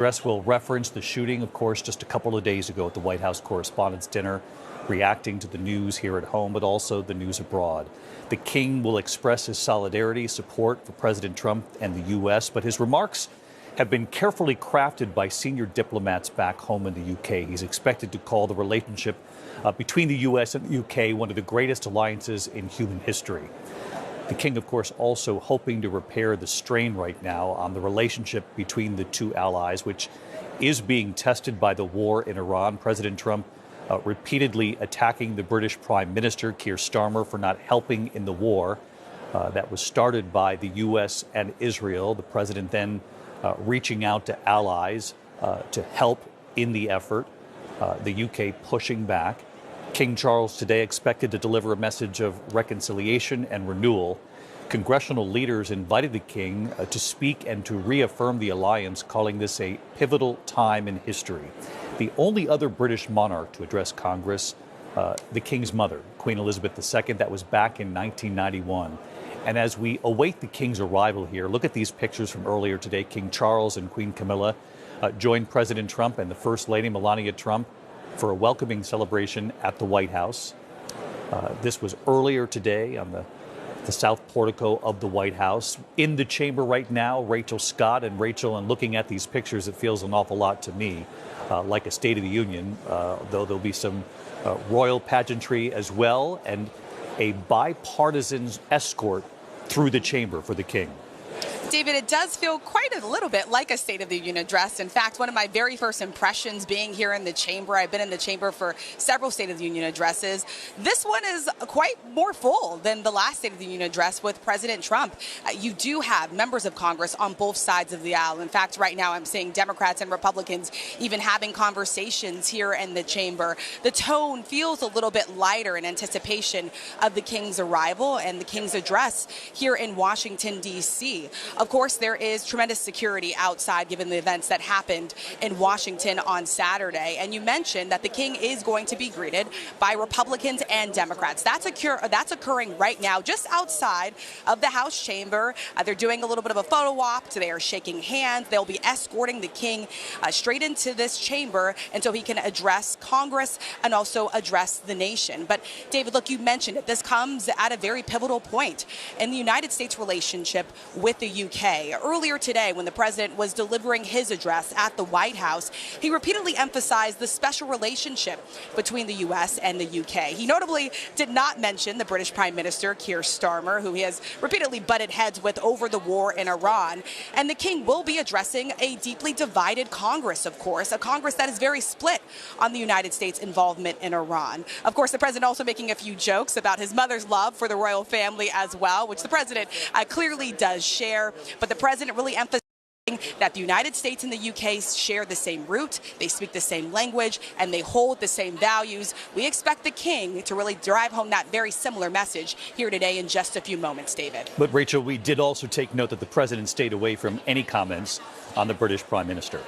Address will reference the shooting, of course, just a couple of days ago at the White House Correspondents' Dinner, reacting to the news here at home, but also the news abroad. The king will express his solidarity, support for President Trump and the U.S., but his remarks have been carefully crafted by senior diplomats back home in the U.K. He's expected to call the relationship between the U.S. and the U.K. one of the greatest alliances in human history. The king, of course, also hoping to repair the strain right now on the relationship between the two allies, which is being tested by the war in Iran. President Trump repeatedly attacking the British Prime Minister, Keir Starmer, for not helping in the war that was started by the U.S. and Israel. The president then reaching out to allies to help in the effort, the U.K. pushing back. King Charles today expected to deliver a message of reconciliation and renewal. Congressional leaders invited the king to speak and to reaffirm the alliance, calling this a pivotal time in history. The only other British monarch to address Congress, the king's mother, Queen Elizabeth II, that was back in 1991. And as we await the king's arrival here, look at these pictures from earlier today. King Charles and Queen Camilla joined President Trump and the First Lady Melania Trump for a welcoming celebration at the White House. This was earlier today on the south portico of the White House. In the chamber right now, Rachel Scott. And Rachel, and looking at these pictures, it feels an awful lot to me like a State of the Union, though there'll be some royal pageantry as well, and a bipartisan escort through the chamber for the king. David, it does feel quite a little bit like a State of the Union address. In fact, one of my very first impressions being here in the chamber, I've been in the chamber for several State of the Union addresses. This one is quite more full than the last State of the Union address with President Trump. You do have members of Congress on both sides of the aisle. In fact, right now I'm seeing Democrats and Republicans even having conversations here in the chamber. The tone feels a little bit lighter in anticipation of the king's arrival and the king's address here in Washington, D.C. Of course, there is tremendous security outside given the events that happened in Washington on Saturday. And you mentioned that the king is going to be greeted by Republicans and Democrats. That's occurring right now just outside of the House chamber. They're doing a little bit of a photo op. They are shaking hands. They'll be escorting the king straight into this chamber and so he can address Congress and also address the nation. But David, look, you mentioned it. This comes at a very pivotal point in the United States relationship with the UK. Earlier today, when the president was delivering his address at the White House, he repeatedly emphasized the special relationship between the U.S. and the UK. He notably did not mention the British Prime Minister, Keir Starmer, who he has repeatedly butted heads with over the war in Iran. And the king will be addressing a deeply divided Congress, of course, a Congress that is very split on the United States' involvement in Iran. Of course, the president also making a few jokes about his mother's love for the royal family as well, which the president clearly does share. But the president really emphasized that the United States and the UK share the same root, they speak the same language, and they hold the same values. We expect the king to really drive home that very similar message here today in just a few moments, David. But Rachel, we did also take note that the president stayed away from any comments on the British Prime Minister.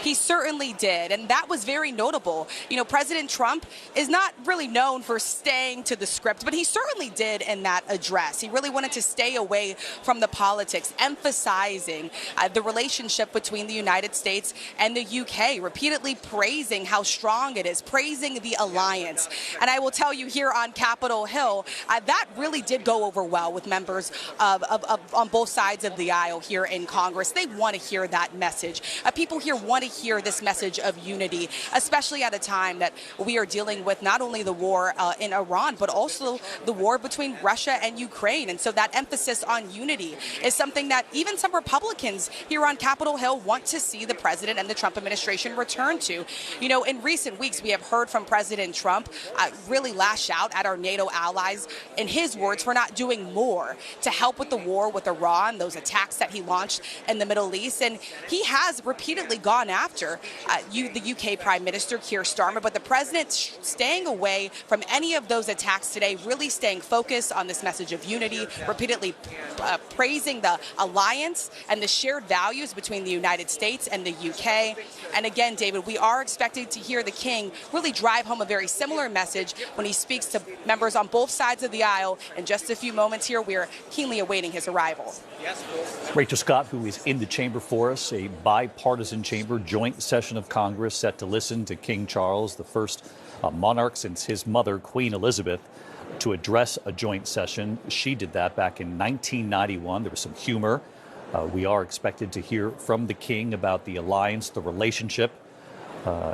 He certainly did, and that was very notable. You know, President Trump is not really known for staying to the script, but he certainly did in that address. He really wanted to stay away from the politics, emphasizing the relationship between the United States and the UK, repeatedly praising how strong it is, praising the alliance. And I will tell you here on Capitol Hill, that really did go over well with members on both sides of the aisle here in Congress. They want to hear that message. People here want to hear this message of unity, especially at a time that we are dealing with not only the war in Iran, but also the war between Russia and Ukraine. And so that emphasis on unity is something that even some Republicans here on Capitol Hill want to see the president and the Trump administration return to. You know, in recent weeks, we have heard from President Trump really lash out at our NATO allies, in his words, for not doing more to help with the war with Iran, those attacks that he launched in the Middle East. And he has repeatedly gone after the UK Prime Minister, Keir Starmer, but the president staying away from any of those attacks today, really staying focused on this message of unity, repeatedly praising the alliance and the shared values between the United States and the UK. And again, David, we are expecting to hear the king really drive home a very similar message when he speaks to members on both sides of the aisle. In just a few moments here, we are keenly awaiting his arrival. Rachel Scott, who is in the chamber for us, a bipartisan chamber, joint session of Congress set to listen to King Charles, the first monarch since his mother, Queen Elizabeth, to address a joint session. She did that back in 1991. There was some humor. We are expected to hear from the king about the alliance, the relationship.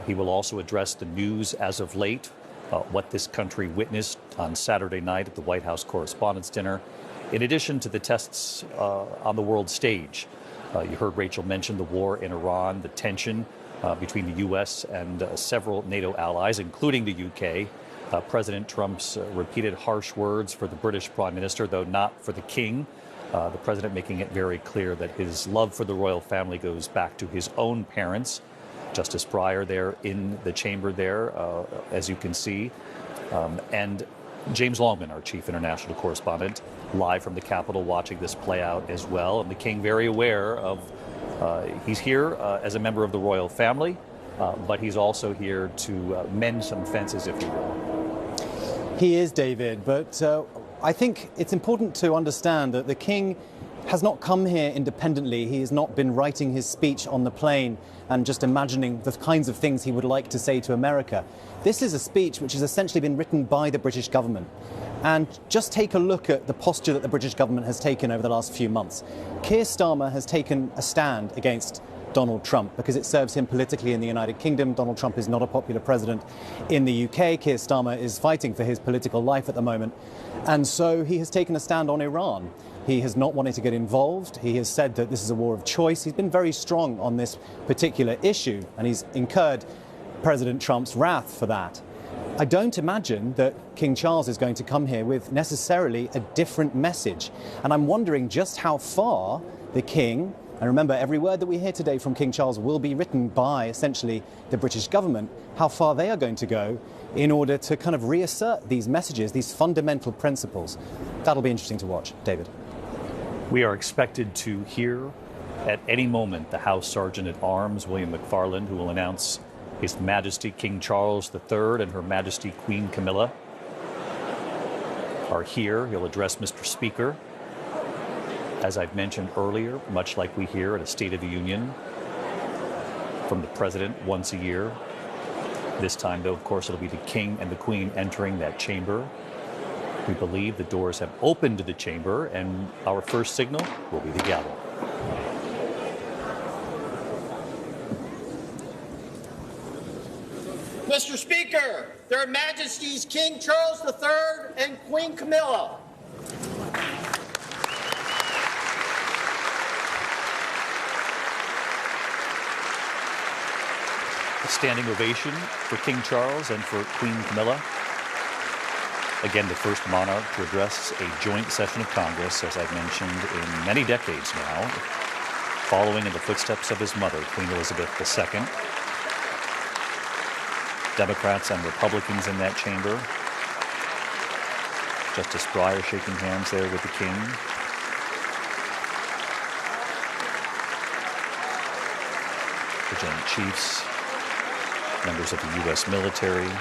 He will also address the news as of late, what this country witnessed on Saturday night at the White House Correspondents' Dinner, in addition to the tests on the world stage. You heard Rachel mention the war in Iran, the tension between the U.S. and several NATO allies, including the U.K., President Trump's repeated harsh words for the British Prime Minister, though not for the King. The president making it very clear that his love for the royal family goes back to his own parents. Justice Breyer there in the chamber there, as you can see. And James Longman, our chief international correspondent, live from the Capitol watching this play out as well. And the King very aware of, he's here as a member of the royal family, but he's also here to mend some fences, if you will. He is, David, but I think it's important to understand that the King has not come here independently. He has not been writing his speech on the plane and just imagining the kinds of things he would like to say to America. This is a speech which has essentially been written by the British government. And just take a look at the posture that the British government has taken over the last few months. Keir Starmer has taken a stand against Donald Trump because it serves him politically in the United Kingdom. Donald Trump is not a popular president in the UK. Keir Starmer is fighting for his political life at the moment. And so he has taken a stand on Iran. He has not wanted to get involved. He has said that this is a war of choice. He's been very strong on this particular issue, and he's incurred President Trump's wrath for that. I don't imagine that King Charles is going to come here with necessarily a different message. And I'm wondering just how far the King, and remember, every word that we hear today from King Charles will be written by essentially the British government, how far they are going to go in order to kind of reassert these messages, these fundamental principles. That'll be interesting to watch. David. We are expected to hear at any moment the House Sergeant at Arms, William McFarland, who will announce His Majesty King Charles III and Her Majesty Queen Camilla are here. He'll address Mr. Speaker. As I've mentioned earlier, much like we hear at a State of the Union from the President once a year. This time, though, of course, it'll be the King and the Queen entering that chamber. We believe the doors have opened to the chamber, and our first signal will be the gavel. Mr. Speaker, Their Majesties King Charles III and Queen Camilla. A standing ovation for King Charles and for Queen Camilla. Again, the first monarch to address a joint session of Congress, as I've mentioned, in many decades now, following in the footsteps of his mother, Queen Elizabeth II. Democrats and Republicans in that chamber. Justice Breyer shaking hands there with the King. The Joint Chiefs, members of the U.S. military,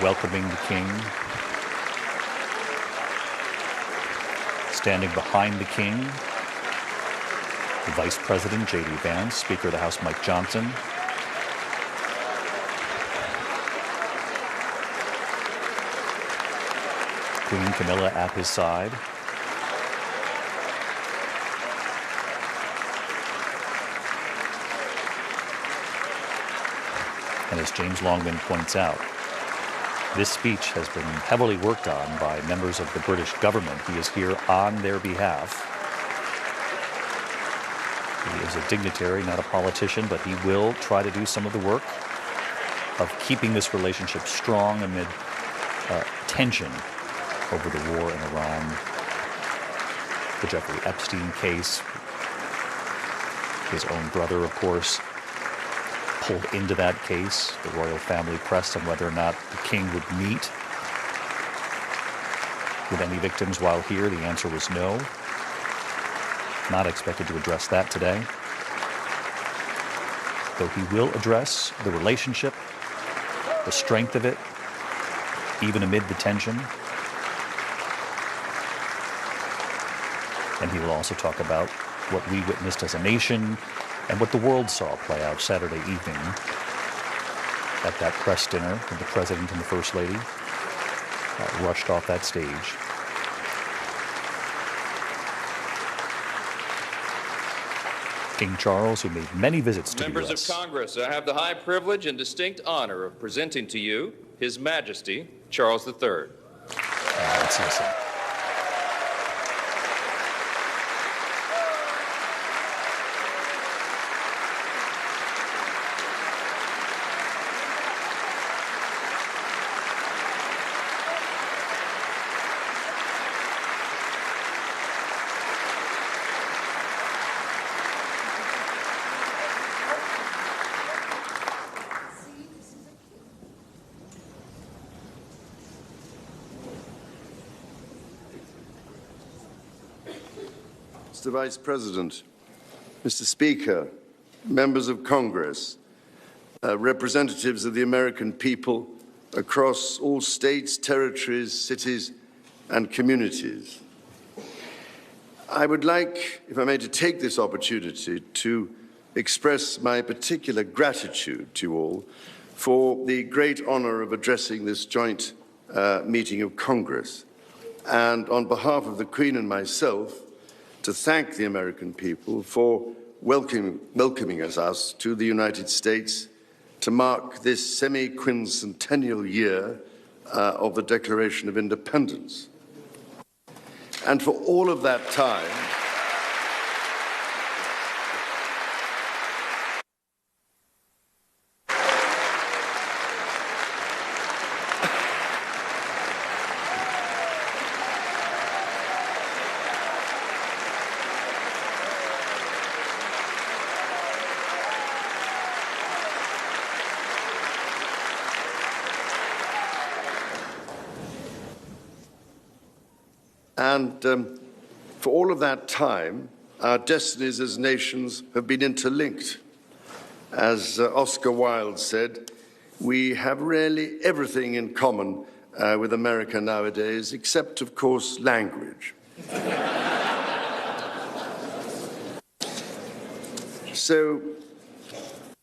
welcoming the King. Standing behind the King, the Vice President, J.D. Vance, Speaker of the House, Mike Johnson. Queen Camilla at his side. And as James Longman points out, this speech has been heavily worked on by members of the British government. He is here on their behalf. He is a dignitary, not a politician, but he will try to do some of the work of keeping this relationship strong amid tension over the war in Iran, the Jeffrey Epstein case. His own brother, of course, pulled into that case. The royal family pressed on whether or not the King would meet with any victims while here. The answer was no. Not expected to address that today. Though he will address the relationship, the strength of it, even amid the tension. And he will also talk about what we witnessed as a nation and what the world saw play out Saturday evening at that press dinner when the President and the First Lady rushed off that stage. King Charles, who made many visits to the U.S. Members of Congress, I have the high privilege and distinct honor of presenting to you His Majesty Charles III. Let's listen. Mr. Vice President, Mr. Speaker, members of Congress, representatives of the American people across all states, territories, cities, and communities. I would like, if I may, to take this opportunity to express my particular gratitude to you all for the great honor of addressing this joint meeting of Congress, and on behalf of the Queen and myself, to thank the American people for welcoming us to the United States to mark this semi-quincentennial year of the Declaration of Independence. And for all of that time, for all of that time, our destinies as nations have been interlinked. As Oscar Wilde said, we have really everything in common with America nowadays, except, of course, language. So,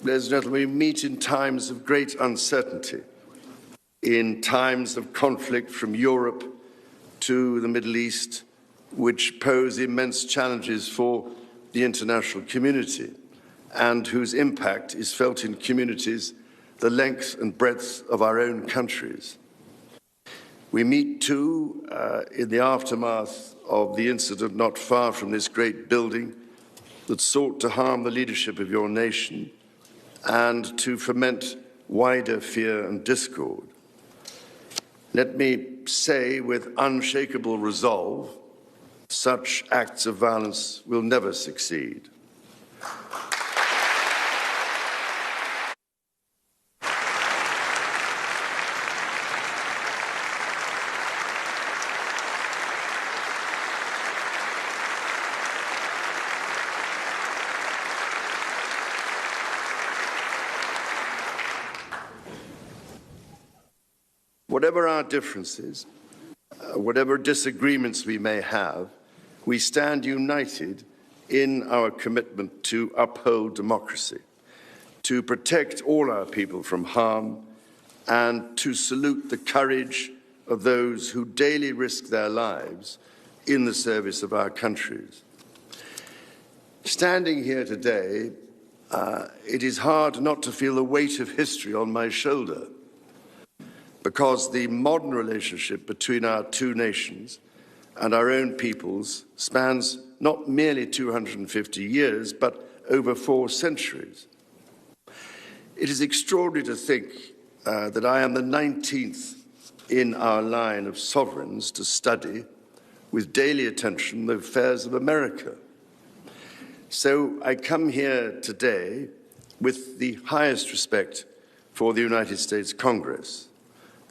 ladies and gentlemen, we meet in times of great uncertainty, in times of conflict from Europe to the Middle East, which pose immense challenges for the international community and whose impact is felt in communities the length and breadth of our own countries. We meet, too, in the aftermath of the incident not far from this great building that sought to harm the leadership of your nation and to foment wider fear and discord. Let me say with unshakable resolve, such acts of violence will never succeed. Whatever our differences, whatever disagreements we may have, we stand united in our commitment to uphold democracy, to protect all our people from harm, and to salute the courage of those who daily risk their lives in the service of our countries. Standing here today, it is hard not to feel the weight of history on my shoulder, because the modern relationship between our two nations and our own peoples spans not merely 250 years, but over 4 centuries. It is extraordinary to think that I am the 19th in our line of sovereigns to study with daily attention the affairs of America. So I come here today with the highest respect for the United States Congress,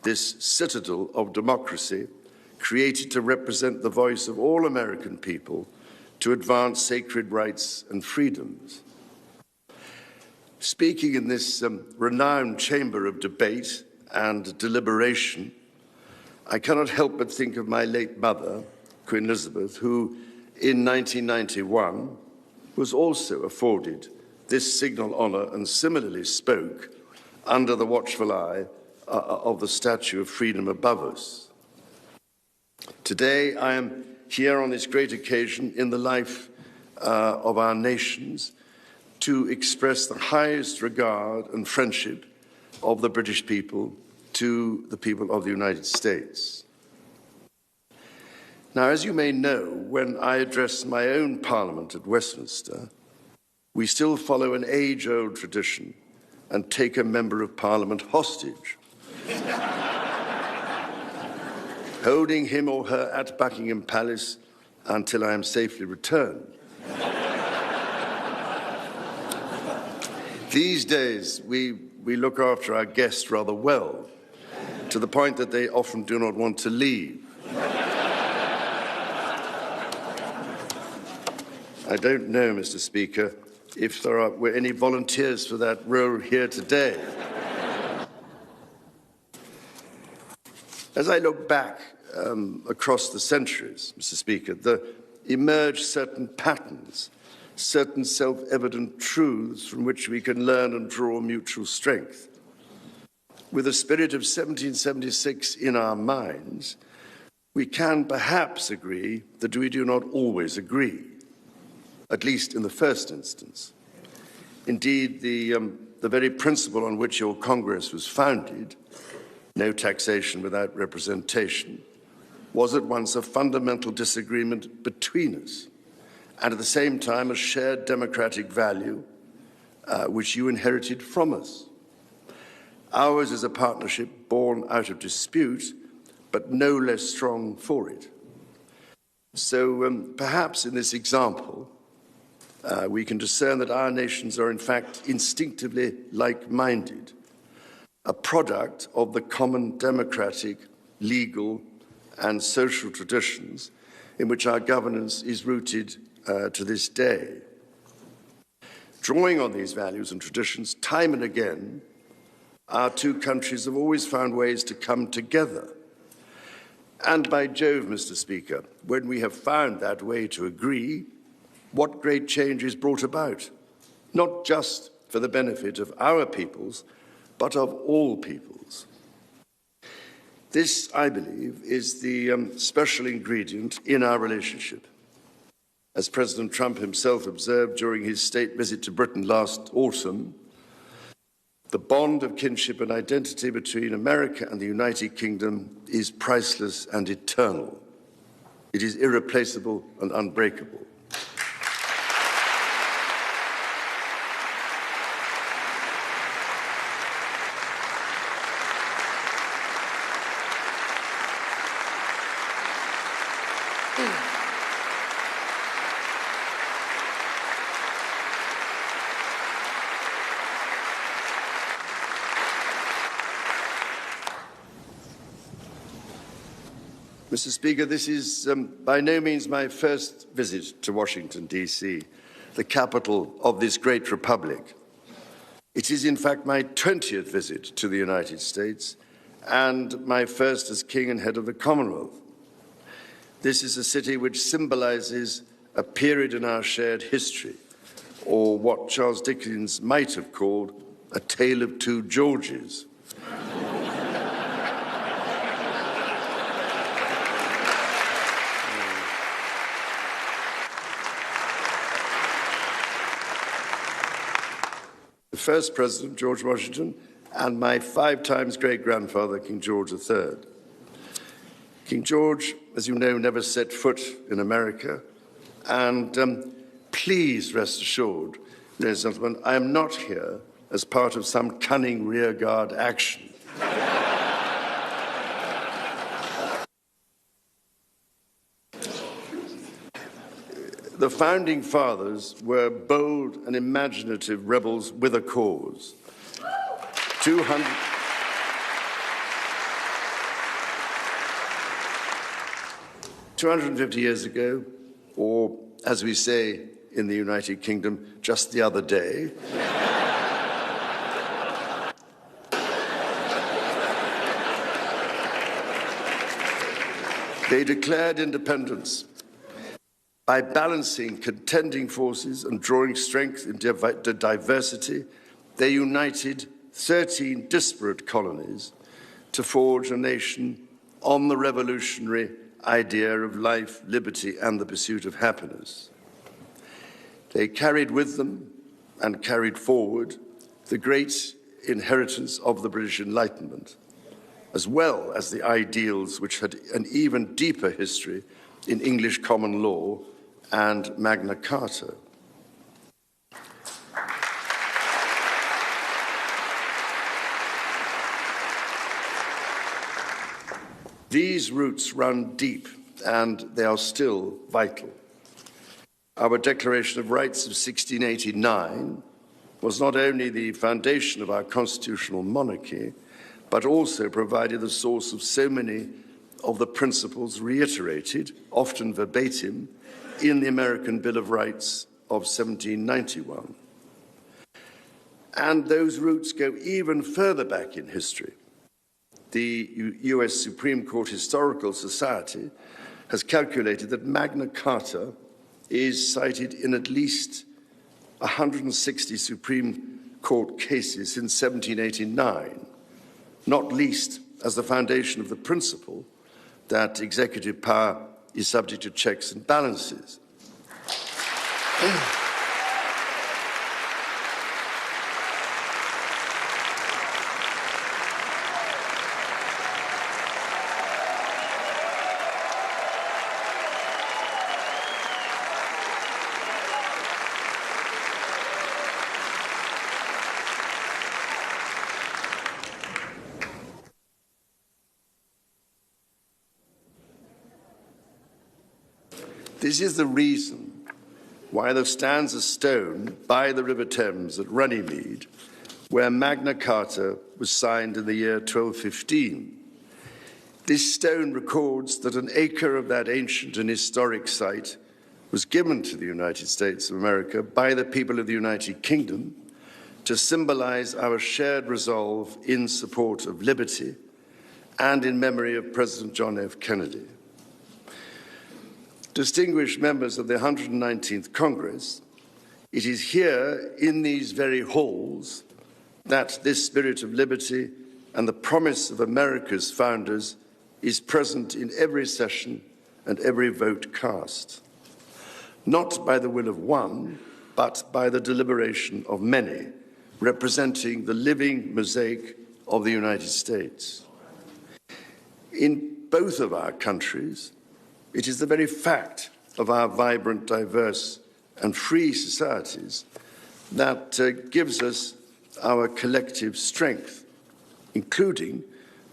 this citadel of democracy created to represent the voice of all American people to advance sacred rights and freedoms. Speaking in this renowned chamber of debate and deliberation, I cannot help but think of my late mother, Queen Elizabeth, who in 1991 was also afforded this signal honour and similarly spoke under the watchful eye of the Statue of Freedom above us. Today, I am here on this great occasion in the life of our nations to express the highest regard and friendship of the British people to the people of the United States. Now, as you may know, when I address my own Parliament at Westminster, we still follow an age-old tradition and take a Member of Parliament hostage, holding him or her at Buckingham Palace until I am safely returned. These days, we look after our guests rather well, to the point that they often do not want to leave. I don't know, Mr. Speaker, if there were any volunteers for that role here today. As I look back across the centuries, Mr. Speaker, there emerge certain patterns, certain self-evident truths from which we can learn and draw mutual strength. With the spirit of 1776 in our minds, we can perhaps agree that we do not always agree, at least in the first instance. Indeed, the very principle on which your Congress was founded, no taxation without representation, was at once a fundamental disagreement between us, and at the same time a shared democratic value which you inherited from us. Ours is a partnership born out of dispute, but no less strong for it. So perhaps in this example, we can discern that our nations are in fact instinctively like-minded, a product of the common democratic, legal, and social traditions in which our governance is rooted to this day. Drawing on these values and traditions, time and again, our two countries have always found ways to come together. And by Jove, Mr. Speaker, when we have found that way to agree, what great change is brought about, not just for the benefit of our peoples, but of all peoples. This, I believe, is the special ingredient in our relationship. As President Trump himself observed during his state visit to Britain last autumn, the bond of kinship and identity between America and the United Kingdom is priceless and eternal. It is irreplaceable and unbreakable. Mr. Speaker, this is by no means my first visit to Washington, D.C., the capital of this great republic. It is, in fact, my 20th visit to the United States and my first as King and head of the Commonwealth. This is a city which symbolizes a period in our shared history, or what Charles Dickens might have called a tale of two Georges. The first president, George Washington, and my 5 times great-grandfather, King George III. King George, as you know, never set foot in America, and please rest assured, ladies and gentlemen, I am not here as part of some cunning rearguard action. The founding fathers were bold and imaginative rebels with a cause. 250 years ago, or as we say in the United Kingdom, just the other day, they declared independence. By balancing contending forces and drawing strength in diversity, they united 13 disparate colonies to forge a nation on the revolutionary idea of life, liberty, and the pursuit of happiness. They carried with them and carried forward the great inheritance of the British Enlightenment, as well as the ideals which had an even deeper history in English common law and Magna Carta. These roots run deep, and they are still vital. Our Declaration of Rights of 1689 was not only the foundation of our constitutional monarchy, but also provided the source of so many of the principles reiterated, often verbatim, in the American Bill of Rights of 1791. And those roots go even further back in history. The US Supreme Court Historical Society has calculated that Magna Carta is cited in at least 160 Supreme Court cases since 1789, not least as the foundation of the principle that executive power is subject to checks and balances. This is the reason why there stands a stone by the River Thames at Runnymede, where Magna Carta was signed in the year 1215. This stone records that an acre of that ancient and historic site was given to the United States of America by the people of the United Kingdom to symbolize our shared resolve in support of liberty and in memory of President John F. Kennedy. Distinguished members of the 119th Congress, it is here in these very halls that this spirit of liberty and the promise of America's founders is present in every session and every vote cast, not by the will of one, but by the deliberation of many, representing the living mosaic of the United States. In both of our countries, it is the very fact of our vibrant, diverse, and free societies that gives us our collective strength, including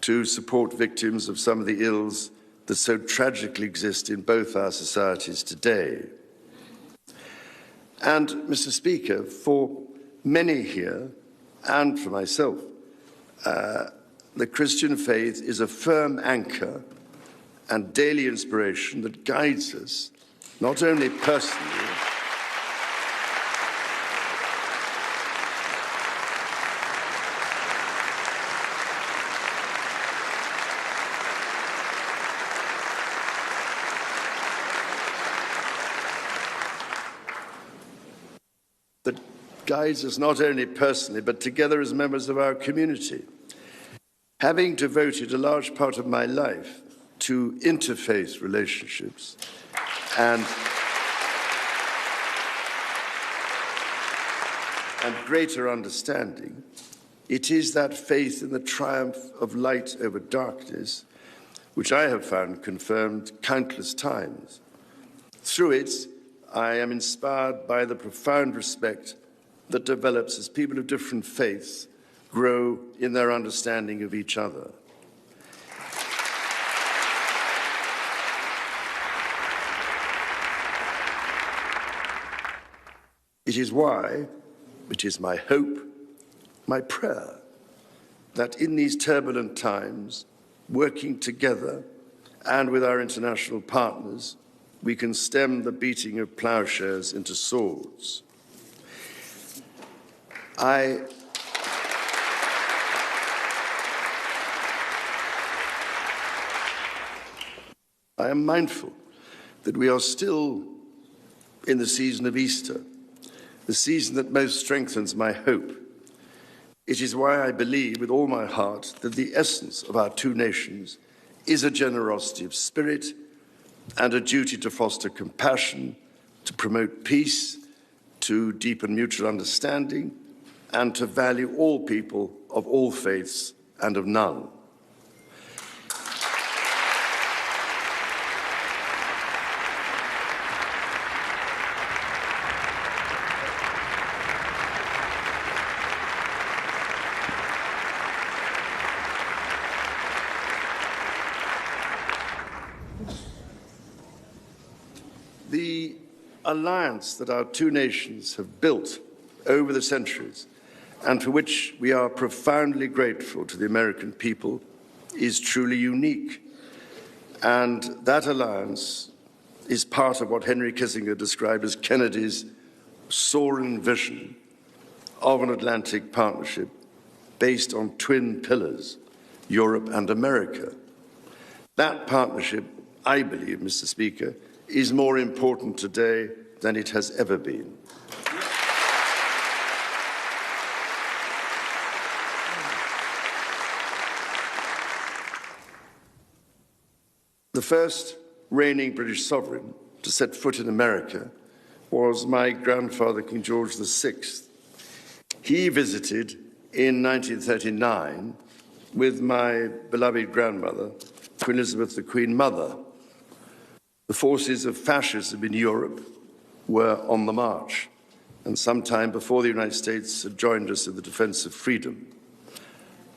to support victims of some of the ills that so tragically exist in both our societies today. And, Mr. Speaker, for many here, and for myself, the Christian faith is a firm anchor and daily inspiration that guides us, not only personally, but together as members of our community. Having devoted a large part of my life to interfaith relationships and greater understanding, it is that faith in the triumph of light over darkness which I have found confirmed countless times. Through it, I am inspired by the profound respect that develops as people of different faiths grow in their understanding of each other. It is why, it is my hope, my prayer, that in these turbulent times, working together and with our international partners, we can stem the beating of plowshares into swords. I am mindful that we are still in the season of Easter, the season that most strengthens my hope. It is why I believe with all my heart that the essence of our two nations is a generosity of spirit and a duty to foster compassion, to promote peace, to deepen mutual understanding, and to value all people of all faiths and of none. The alliance that our two nations have built over the centuries, and for which we are profoundly grateful to the American people, is truly unique. And that alliance is part of what Henry Kissinger described as Kennedy's soaring vision of an Atlantic partnership based on twin pillars, Europe and America. That partnership, I believe, Mr. Speaker, is more important today than it has ever been. The first reigning British sovereign to set foot in America was my grandfather, King George VI. He visited in 1939 with my beloved grandmother, Queen Elizabeth, the Queen Mother. The forces of fascism in Europe were on the march, and sometime before the United States had joined us in the defense of freedom,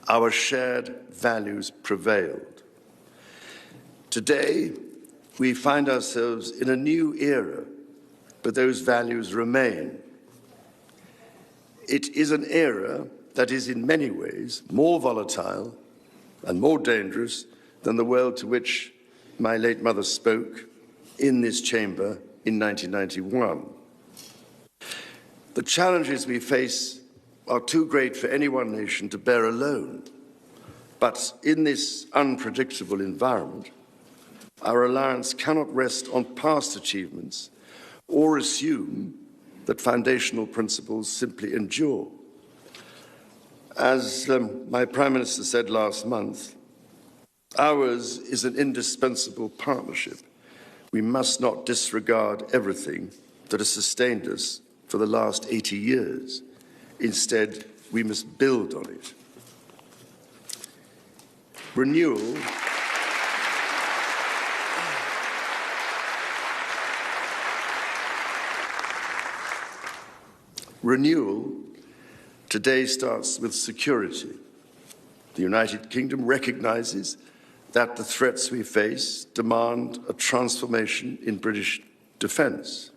our shared values prevailed. Today, we find ourselves in a new era, but those values remain. It is an era that is in many ways more volatile and more dangerous than the world to which my late mother spoke in this chamber in 1991. The challenges we face are too great for any one nation to bear alone. But in this unpredictable environment, our alliance cannot rest on past achievements or assume that foundational principles simply endure. As my Prime Minister said last month, ours is an indispensable partnership. We must not disregard everything that has sustained us for the last 80 years. Instead, we must build on it. Renewal today starts with security. The United Kingdom recognizes that the threats we face demand a transformation in British defence.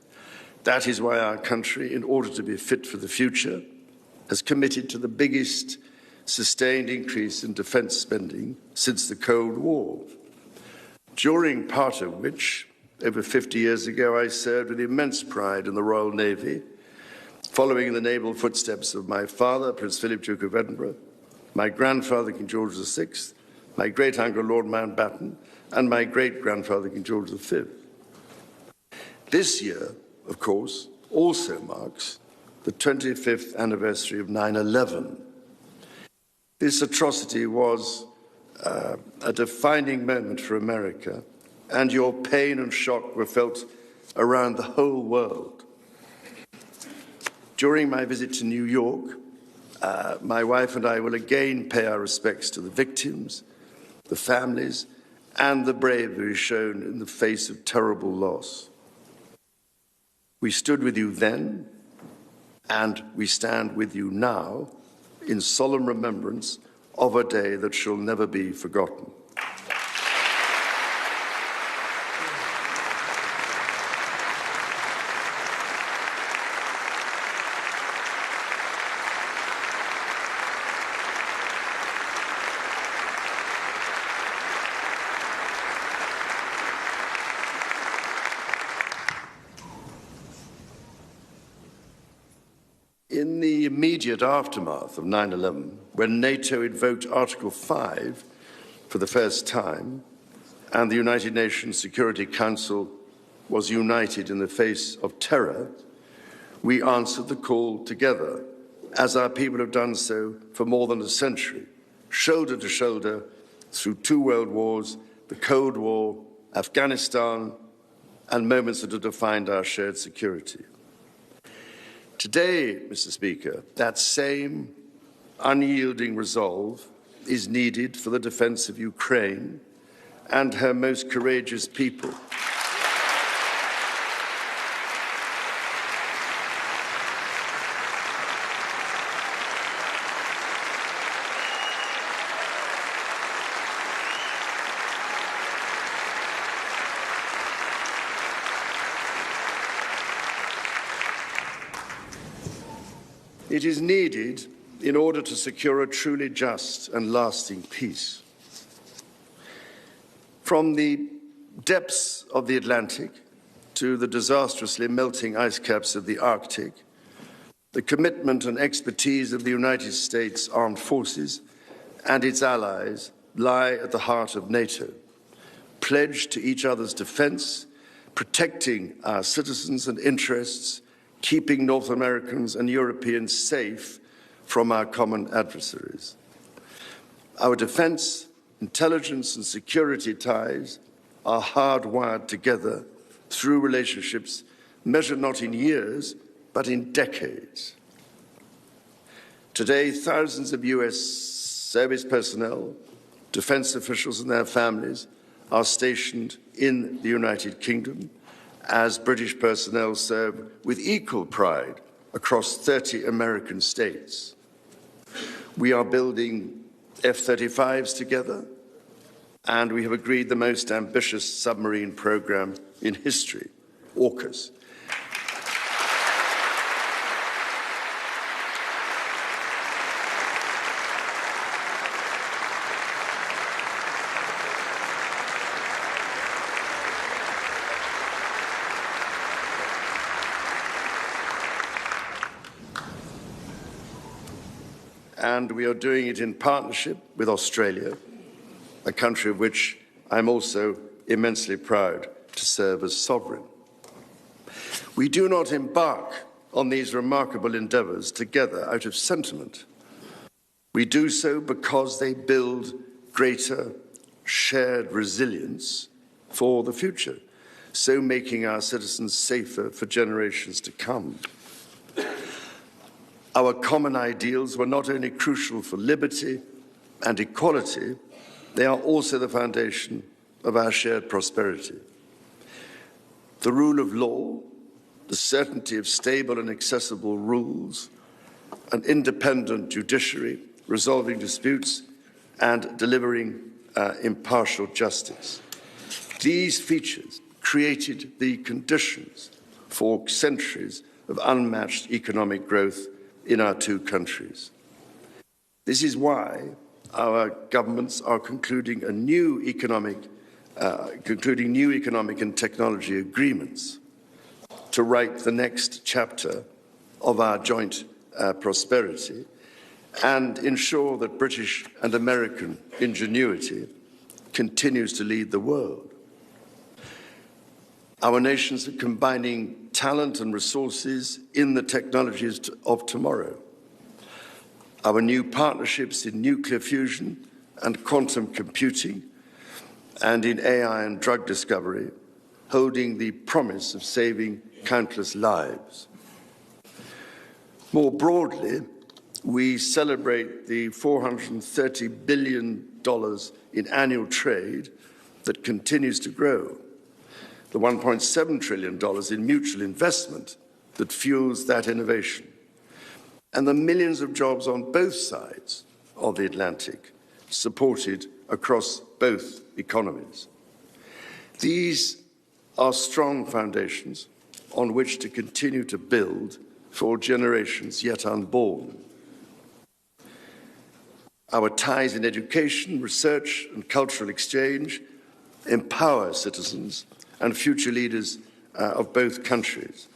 That is why our country, in order to be fit for the future, has committed to the biggest sustained increase in defence spending since the Cold War, during part of which, over 50 years ago, I served with immense pride in the Royal Navy, following in the naval footsteps of my father, Prince Philip, Duke of Edinburgh, my grandfather, King George VI, my great-uncle, Lord Mountbatten, and my great-grandfather, King George V. This year, of course, also marks the 25th anniversary of 9/11. This atrocity was a defining moment for America, and your pain and shock were felt around the whole world. During my visit to New York, my wife and I will again pay our respects to the victims, the families, and the bravery shown in the face of terrible loss. We stood with you then, and we stand with you now in solemn remembrance of a day that shall never be forgotten. In the immediate aftermath of 9/11, when NATO invoked Article 5 for the first time, and the United Nations Security Council was united in the face of terror, we answered the call together, as our people have done so for more than a century, shoulder to shoulder through 2 world wars, the Cold War, Afghanistan, and moments that have defined our shared security. Today, Mr. Speaker, that same unyielding resolve is needed for the defense of Ukraine and her most courageous people. It is needed in order to secure a truly just and lasting peace. From the depths of the Atlantic to the disastrously melting ice caps of the Arctic, the commitment and expertise of the United States Armed Forces and its allies lie at the heart of NATO, pledged to each other's defense, protecting our citizens and interests, keeping North Americans and Europeans safe from our common adversaries. Our defense, intelligence and security ties are hardwired together through relationships measured not in years, but in decades. Today, thousands of US service personnel, defense officials and their families are stationed in the United Kingdom, as British personnel serve with equal pride across 30 American states. We are building F-35s together, and we have agreed the most ambitious submarine program in history, AUKUS. And we are doing it in partnership with Australia, a country of which I'm also immensely proud to serve as sovereign. We do not embark on these remarkable endeavours together out of sentiment. We do so because they build greater shared resilience for the future, so making our citizens safer for generations to come. Our common ideals were not only crucial for liberty and equality, they are also the foundation of our shared prosperity. The rule of law, the certainty of stable and accessible rules, an independent judiciary resolving disputes and delivering impartial justice. These features created the conditions for centuries of unmatched economic growth in our 2 countries. This is why our governments are concluding new economic and technology agreements to write the next chapter of our joint prosperity and ensure that British and American ingenuity continues to lead the world. Our nations are combining talent and resources in the technologies of tomorrow. Our new partnerships in nuclear fusion and quantum computing and in AI and drug discovery, holding the promise of saving countless lives. More broadly, we celebrate the $430 billion in annual trade that continues to grow, the $1.7 trillion in mutual investment that fuels that innovation, and the millions of jobs on both sides of the Atlantic, supported across both economies. These are strong foundations on which to continue to build for generations yet unborn. Our ties in education, research, and cultural exchange empower citizens and future leaders of both countries.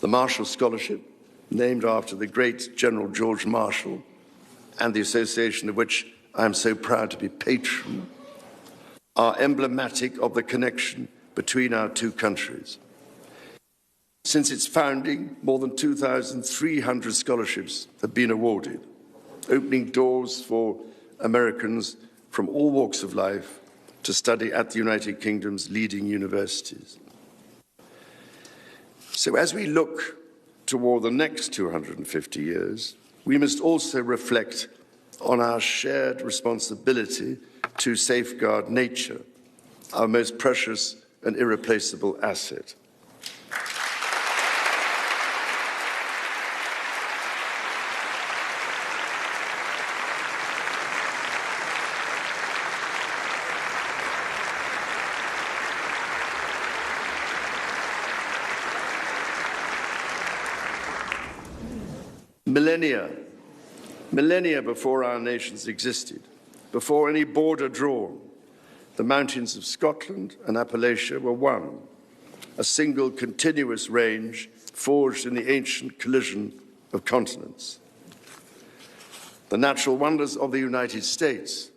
The Marshall Scholarship, named after the great General George Marshall, and the association of which I am so proud to be patron, are emblematic of the connection between our two countries. Since its founding, more than 2,300 scholarships have been awarded, opening doors for Americans from all walks of life to study at the United Kingdom's leading universities. So as we look toward the next 250 years, we must also reflect on our shared responsibility to safeguard nature, our most precious and irreplaceable asset. Millennia before our nations existed, before any border drawn, the mountains of Scotland and Appalachia were one, a single continuous range forged in the ancient collision of continents. The natural wonders of the United States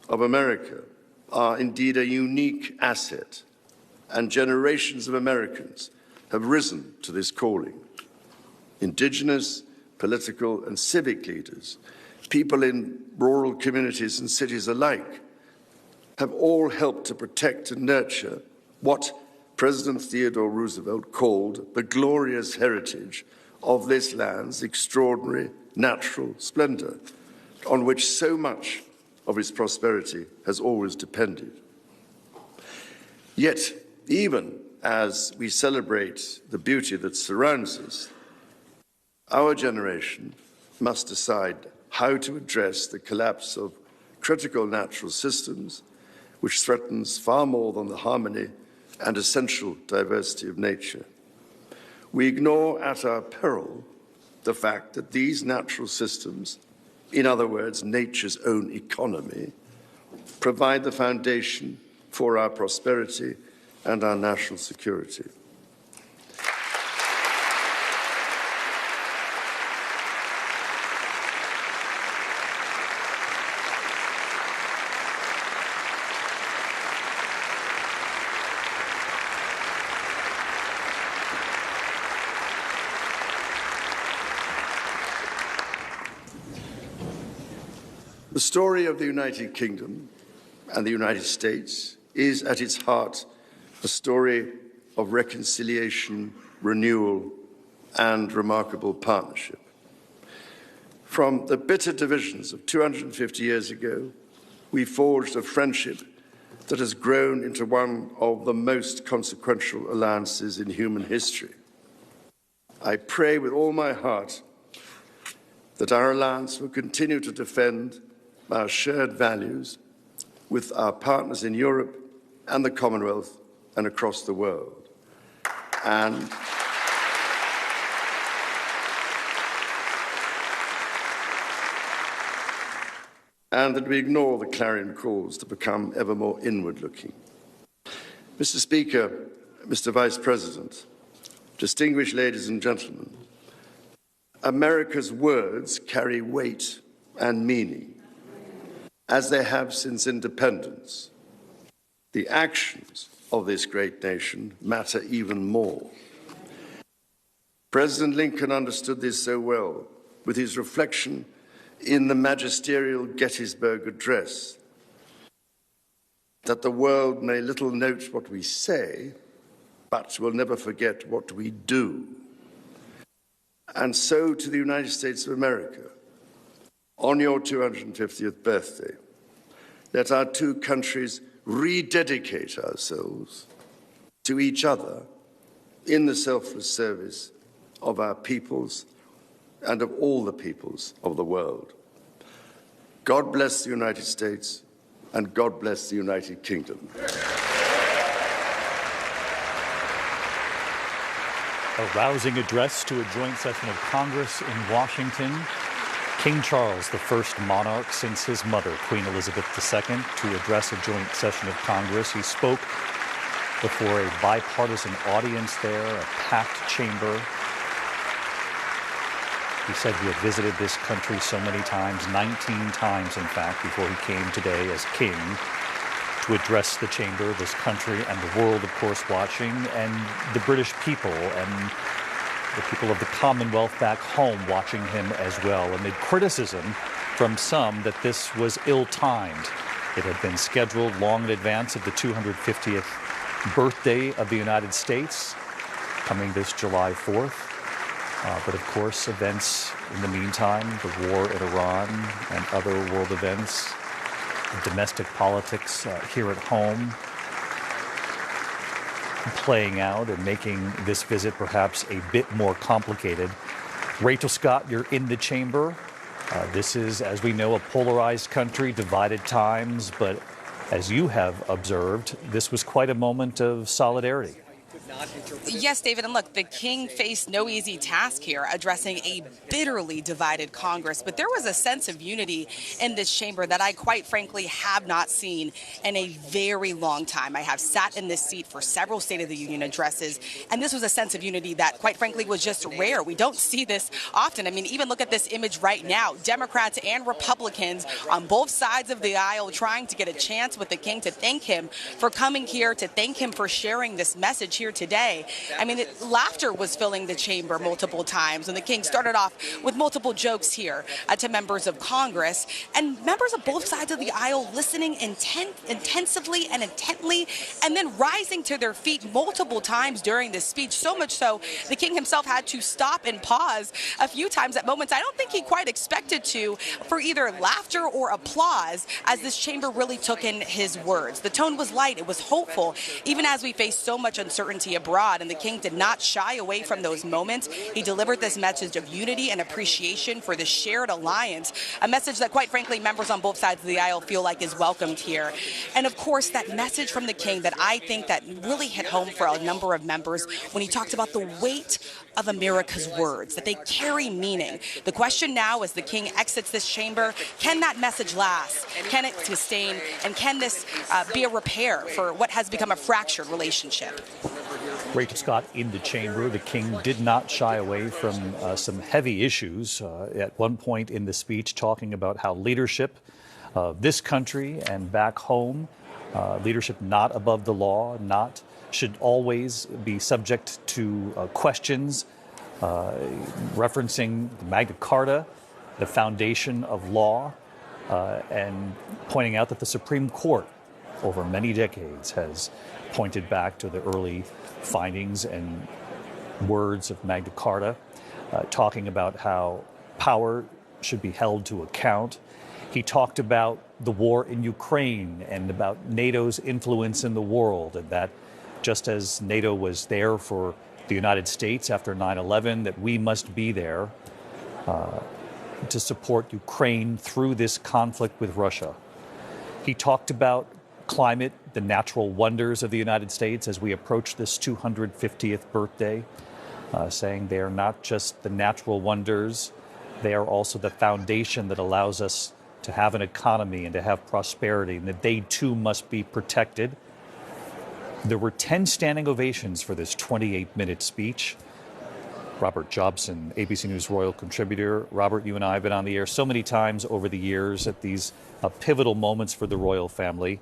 of America are indeed a unique asset, and generations of Americans have risen to this calling. Indigenous, political and civic leaders, people in rural communities and cities alike, have all helped to protect and nurture what President Theodore Roosevelt called the glorious heritage of this land's extraordinary natural splendor, on which so much of its prosperity has always depended. Yet, even as we celebrate the beauty that surrounds us, our generation must decide how to address the collapse of critical natural systems, which threatens far more than the harmony and essential diversity of nature. We ignore at our peril the fact that these natural systems, in other words, nature's own economy, provide the foundation for our prosperity and our national security. The story of the United Kingdom and the United States is at its heart a story of reconciliation, renewal, and remarkable partnership. From the bitter divisions of 250 years ago, we forged a friendship that has grown into one of the most consequential alliances in human history. I pray with all my heart that our alliance will continue to defend our shared values with our partners in Europe and the Commonwealth and across the world. And that we ignore the clarion calls to become ever more inward-looking. Mr. Speaker, Mr. Vice President, distinguished ladies and gentlemen, America's words carry weight and meaning, as they have since independence. The actions of this great nation matter even more. President Lincoln understood this so well with his reflection in the magisterial Gettysburg Address, that the world may little note what we say, but will never forget what we do. And so to the United States of America, on your 250th birthday, let our two countries rededicate ourselves to each other in the selfless service of our peoples and of all the peoples of the world. God bless the United States, and God bless the United Kingdom. A rousing address to a joint session of Congress in Washington. King Charles, the first monarch since his mother, Queen Elizabeth II, to address a joint session of Congress. He spoke before a bipartisan audience there, a packed chamber. He said he had visited this country so many times, 19 times in fact, before he came today as king. to address the chamber, this country, and the world, of course, watching, and the British people and the people of the Commonwealth back home watching him as well, amid criticism from some that this was ill-timed. It had been scheduled long in advance of the 250th birthday of the United States, coming this July 4th. But of course, events in the meantime, the war in Iran and other world events, domestic politics here at home, playing out and making this visit perhaps a bit more complicated. Rachel Scott, you're in the chamber. This is, as we know, a polarized country, divided times, but as you have observed, this was quite a moment of solidarity. Yes, David, and look, the king faced no easy task here, addressing a bitterly divided Congress, but there was a sense of unity in this chamber that I quite frankly have not seen in a very long time. I have sat in this seat for several State of the Union addresses, and this was a sense of unity that quite frankly was just rare. We don't see this often. I mean, even look at this image right now. Democrats and Republicans on both sides of the aisle trying to get a chance with the king to thank him for coming here, to thank him for sharing this message here today. I mean, laughter was filling the chamber multiple times, and the king started off with multiple jokes here to members of Congress, and members of both sides of the aisle listening intensively and intently, and then rising to their feet multiple times during this speech, so much so the king himself had to stop and pause a few times at moments I don't think he quite expected to, for either laughter or applause, as this chamber really took in his words. The tone was light, it was hopeful, even as we face so much uncertainty abroad, and the king did not shy away from those moments. He delivered this message of unity and appreciation for the shared alliance, a message that quite frankly members on both sides of the aisle feel like is welcomed here. And of course, that message from the king that I think that really hit home for a number of members when he talked about the weight of America's words, that they carry meaning. The question now as the king exits this chamber, can that message last? Can it sustain? And can this be a repair for what has become a fractured relationship? Rachel Scott in the chamber. The king did not shy away from some heavy issues. At one point in the speech, talking about how leadership of this country and back home, leadership not above the law, should always be subject to questions, referencing the Magna Carta, the foundation of law, and pointing out that the Supreme Court over many decades has pointed back to the early findings and words of Magna Carta, talking about how power should be held to account. He talked about the war in Ukraine and about NATO's influence in the world, and that just as NATO was there for the United States after 9/11, that we must be there to support Ukraine through this conflict with Russia. He talked about climate, the natural wonders of the United States as we approach this 250th birthday, saying they are not just the natural wonders, they are also the foundation that allows us to have an economy and to have prosperity, and that they too must be protected. There were 10 standing ovations for this 28-minute speech. Robert Jobson, ABC News Royal contributor. Robert, you and I have been on the air so many times over the years at these pivotal moments for the royal family.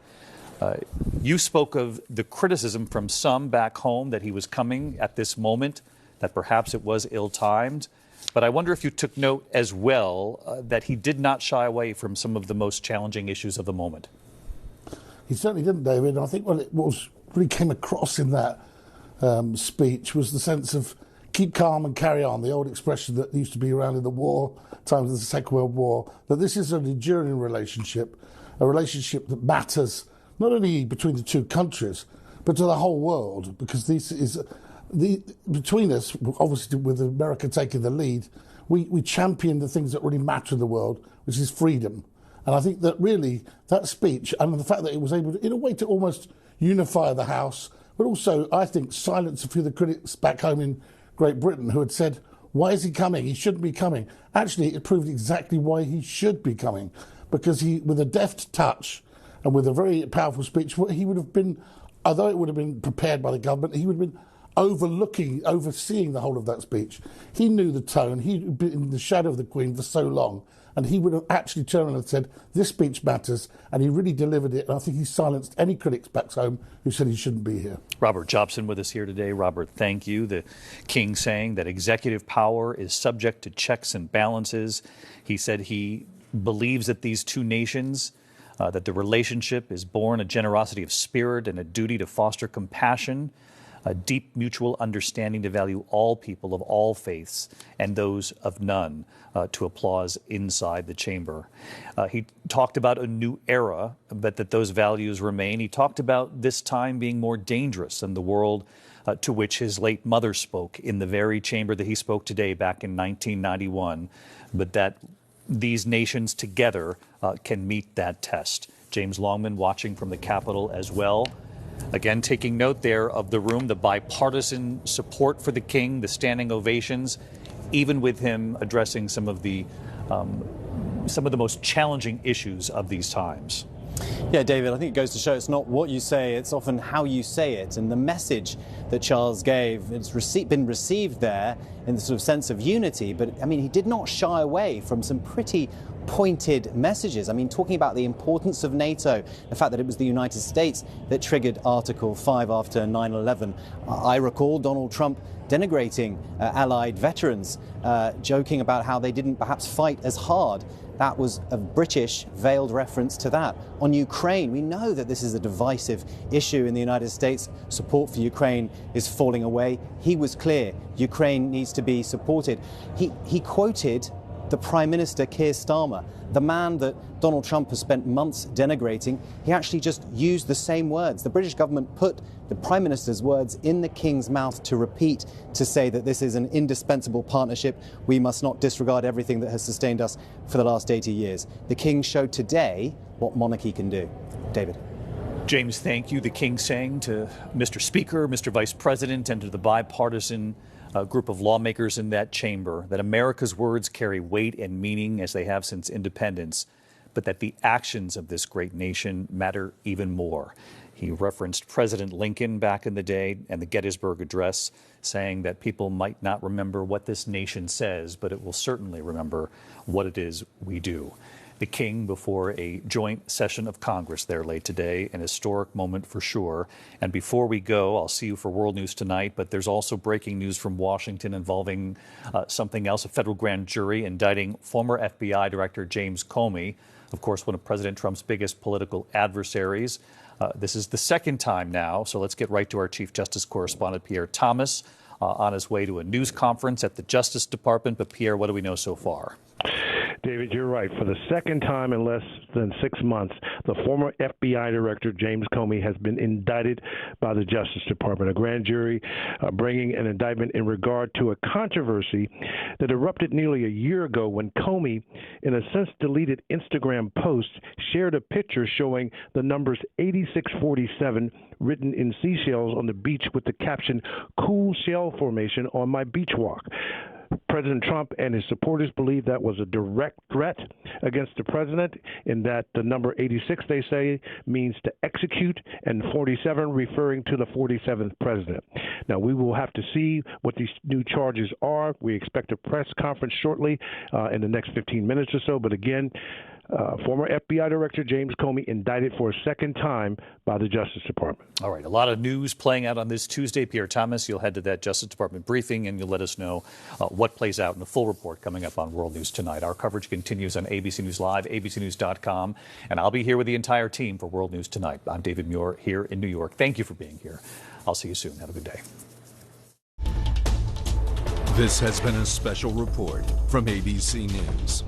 You spoke of the criticism from some back home that he was coming at this moment, that perhaps it was ill-timed. But I wonder if you took note as well that he did not shy away from some of the most challenging issues of the moment. He certainly didn't, David. I think what really came across in that speech was the sense of keep calm and carry on, the old expression that used to be around in the war, times of the Second World War, that this is an enduring relationship, a relationship that matters not only between the two countries, but to the whole world, because this is between us, obviously with America taking the lead, we champion the things that really matter in the world, which is freedom. And I think that really that speech, and the fact that it was able to, in a way, to almost unify the House, but also, I think, silence a few of the critics back home in Great Britain who had said, why is he coming? He shouldn't be coming. Actually, it proved exactly why he should be coming, because he, with a deft touch and with a very powerful speech, he would have been, although it would have been prepared by the government, he would have been overseeing the whole of that speech. He knew the tone. He'd been in the shadow of the Queen for so long, and he would have actually turned around and said, this speech matters, and he really delivered it, and I think he silenced any critics back home who said he shouldn't be here. Robert Jobson with us here today. Robert, thank you. The king saying that executive power is subject to checks and balances. He said he believes that these two nations, that the relationship is born a generosity of spirit and a duty to foster compassion, a deep mutual understanding to value all people of all faiths and those of none, to applause inside the chamber. He talked about a new era, but that those values remain. He talked about this time being more dangerous than the world to which his late mother spoke in the very chamber that he spoke today back in 1991, but that these nations together can meet that test. James Longman watching from the Capitol as well. Again, taking note there of the room, the bipartisan support for the king, the standing ovations, even with him addressing some of the most challenging issues of these times. Yeah, David, I think it goes to show it's not what you say, it's often how you say it. And the message that Charles gave, it's been received there in the sort of sense of unity. But, I mean, he did not shy away from some pretty pointed messages. I mean, talking about the importance of NATO, the fact that it was the United States that triggered Article 5 after 9/11. I recall Donald Trump denigrating Allied veterans, joking about how they didn't perhaps fight as hard. That was a British veiled reference to that. On Ukraine, we know that this is a divisive issue in the United States. Support for Ukraine is falling away. He was clear, Ukraine needs to be supported. He quoted the Prime Minister, Keir Starmer, the man that Donald Trump has spent months denigrating. He actually just used the same words. The British government put the Prime Minister's words in the King's mouth to repeat, to say that this is an indispensable partnership. We must not disregard everything that has sustained us for the last 80 years. The King showed today what monarchy can do. David. James, thank you. The King saying to Mr. Speaker, Mr. Vice President, and to the bipartisan group of lawmakers in that chamber that America's words carry weight and meaning as they have since independence, but that the actions of this great nation matter even more. He referenced President Lincoln back in the day and the Gettysburg Address, saying that people might not remember what this nation says, but it will certainly remember what it is we do. The King before a joint session of Congress there late today, an historic moment for sure. And before we go, I'll see you for World News Tonight, but there's also breaking news from Washington involving something else, a federal grand jury indicting former FBI Director James Comey, of course, one of President Trump's biggest political adversaries. This is the second time now, so let's get right to our Chief Justice correspondent, Pierre Thomas, on his way to a news conference at the Justice Department. But Pierre, what do we know so far? David, you're right. For the second time in less than 6 months, the former FBI Director James Comey has been indicted by the Justice Department. A grand jury bringing an indictment in regard to a controversy that erupted nearly a year ago when Comey, in a since-deleted Instagram post, shared a picture showing the numbers 8647 written in seashells on the beach with the caption, "Cool shell formation on my beach walk." President Trump and his supporters believe that was a direct threat against the president, in that the number 86, they say, means to execute, and 47 referring to the 47th president. Now, we will have to see what these new charges are. We expect a press conference shortly in the next 15 minutes or so. But again, former FBI Director James Comey indicted for a second time by the Justice Department. All right, a lot of news playing out on this Tuesday. Pierre Thomas, you'll head to that Justice Department briefing and you'll let us know what plays out in the full report coming up on World News Tonight. Our coverage continues on ABC News Live, abcnews.com, and I'll be here with the entire team for World News Tonight. I'm David Muir here in New York. Thank you for being here. I'll see you soon. Have a good day. This has been a special report from ABC News.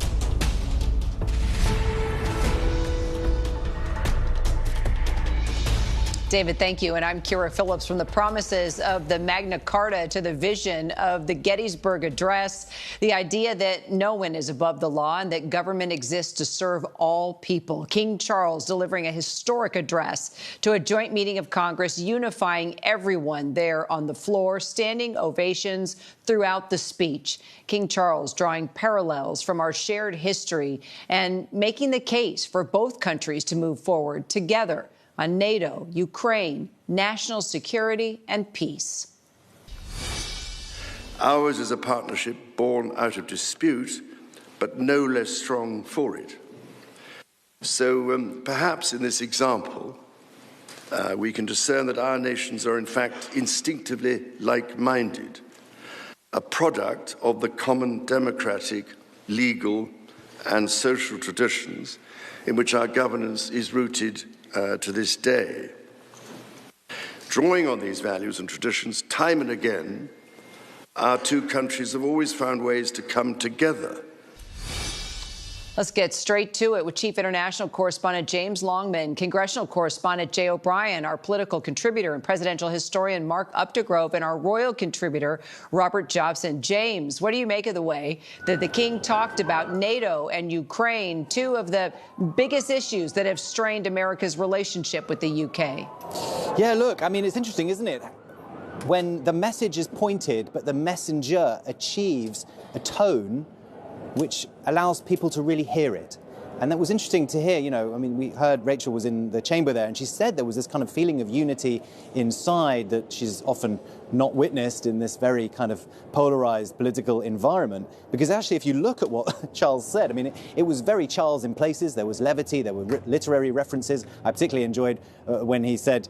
David, thank you. And I'm Kira Phillips. From the promises of the Magna Carta to the vision of the Gettysburg Address, the idea that no one is above the law and that government exists to serve all people. King Charles delivering a historic address to a joint meeting of Congress, unifying everyone there on the floor, standing ovations throughout the speech. King Charles drawing parallels from our shared history and making the case for both countries to move forward together on NATO, Ukraine, national security, and peace. Ours is a partnership born out of dispute, but no less strong for it. So perhaps in this example, we can discern that our nations are in fact instinctively like-minded, a product of the common democratic, legal, and social traditions in which our governance is rooted to this day. Drawing on these values and traditions, time and again, our two countries have always found ways to come together. Let's get straight to it with Chief International Correspondent James Longman, Congressional Correspondent Jay O'Brien, our political contributor and presidential historian Mark Updegrove, and our royal contributor Robert Jobson. James, what do you make of the way that the King talked about NATO and Ukraine, two of the biggest issues that have strained America's relationship with the UK? Yeah, look, I mean, it's interesting, isn't it? When the message is pointed, but the messenger achieves a tone which allows people to really hear it. And that was interesting to hear, I mean, we heard Rachel was in the chamber there, and she said there was this kind of feeling of unity inside that she's often not witnessed in this very kind of polarized political environment. Because actually, if you look at what Charles said, I mean, it was very Charles in places. There was levity, there were literary references. I particularly enjoyed when he said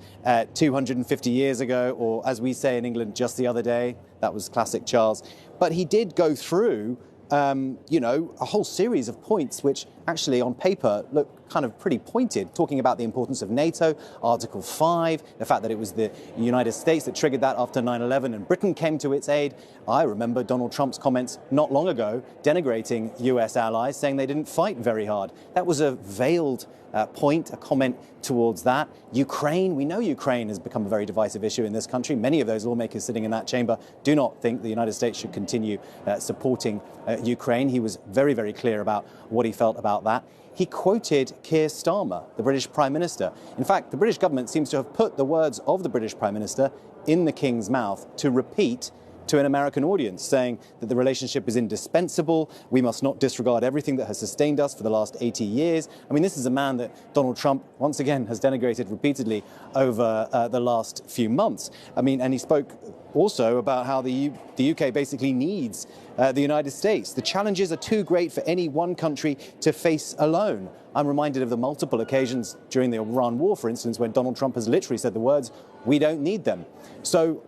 250 years ago, or as we say in England, just the other day. That was classic Charles. But he did go through a whole series of points which actually on paper look kind of pretty pointed, talking about the importance of NATO, Article 5, the fact that it was the United States that triggered that after 9/11 and Britain came to its aid. I remember Donald Trump's comments not long ago denigrating US allies, saying they didn't fight very hard. That was a veiled point, a comment towards that. Ukraine, we know Ukraine has become a very divisive issue in this country. Many of those lawmakers sitting in that chamber do not think the United States should continue supporting Ukraine. He was very, very clear about what he felt about that. He quoted Keir Starmer, the British Prime Minister. In fact, the British government seems to have put the words of the British Prime Minister in the King's mouth to repeat to an American audience, saying that the relationship is indispensable. We must not disregard everything that has sustained us for the last 80 years. I mean, this is a man that Donald Trump, once again, has denigrated repeatedly over the last few months. I mean, and he spoke also about how the UK basically needs the United States. The challenges are too great for any one country to face alone. I'm reminded of the multiple occasions during the Iran war, for instance, when Donald Trump has literally said the words, "We don't need them." So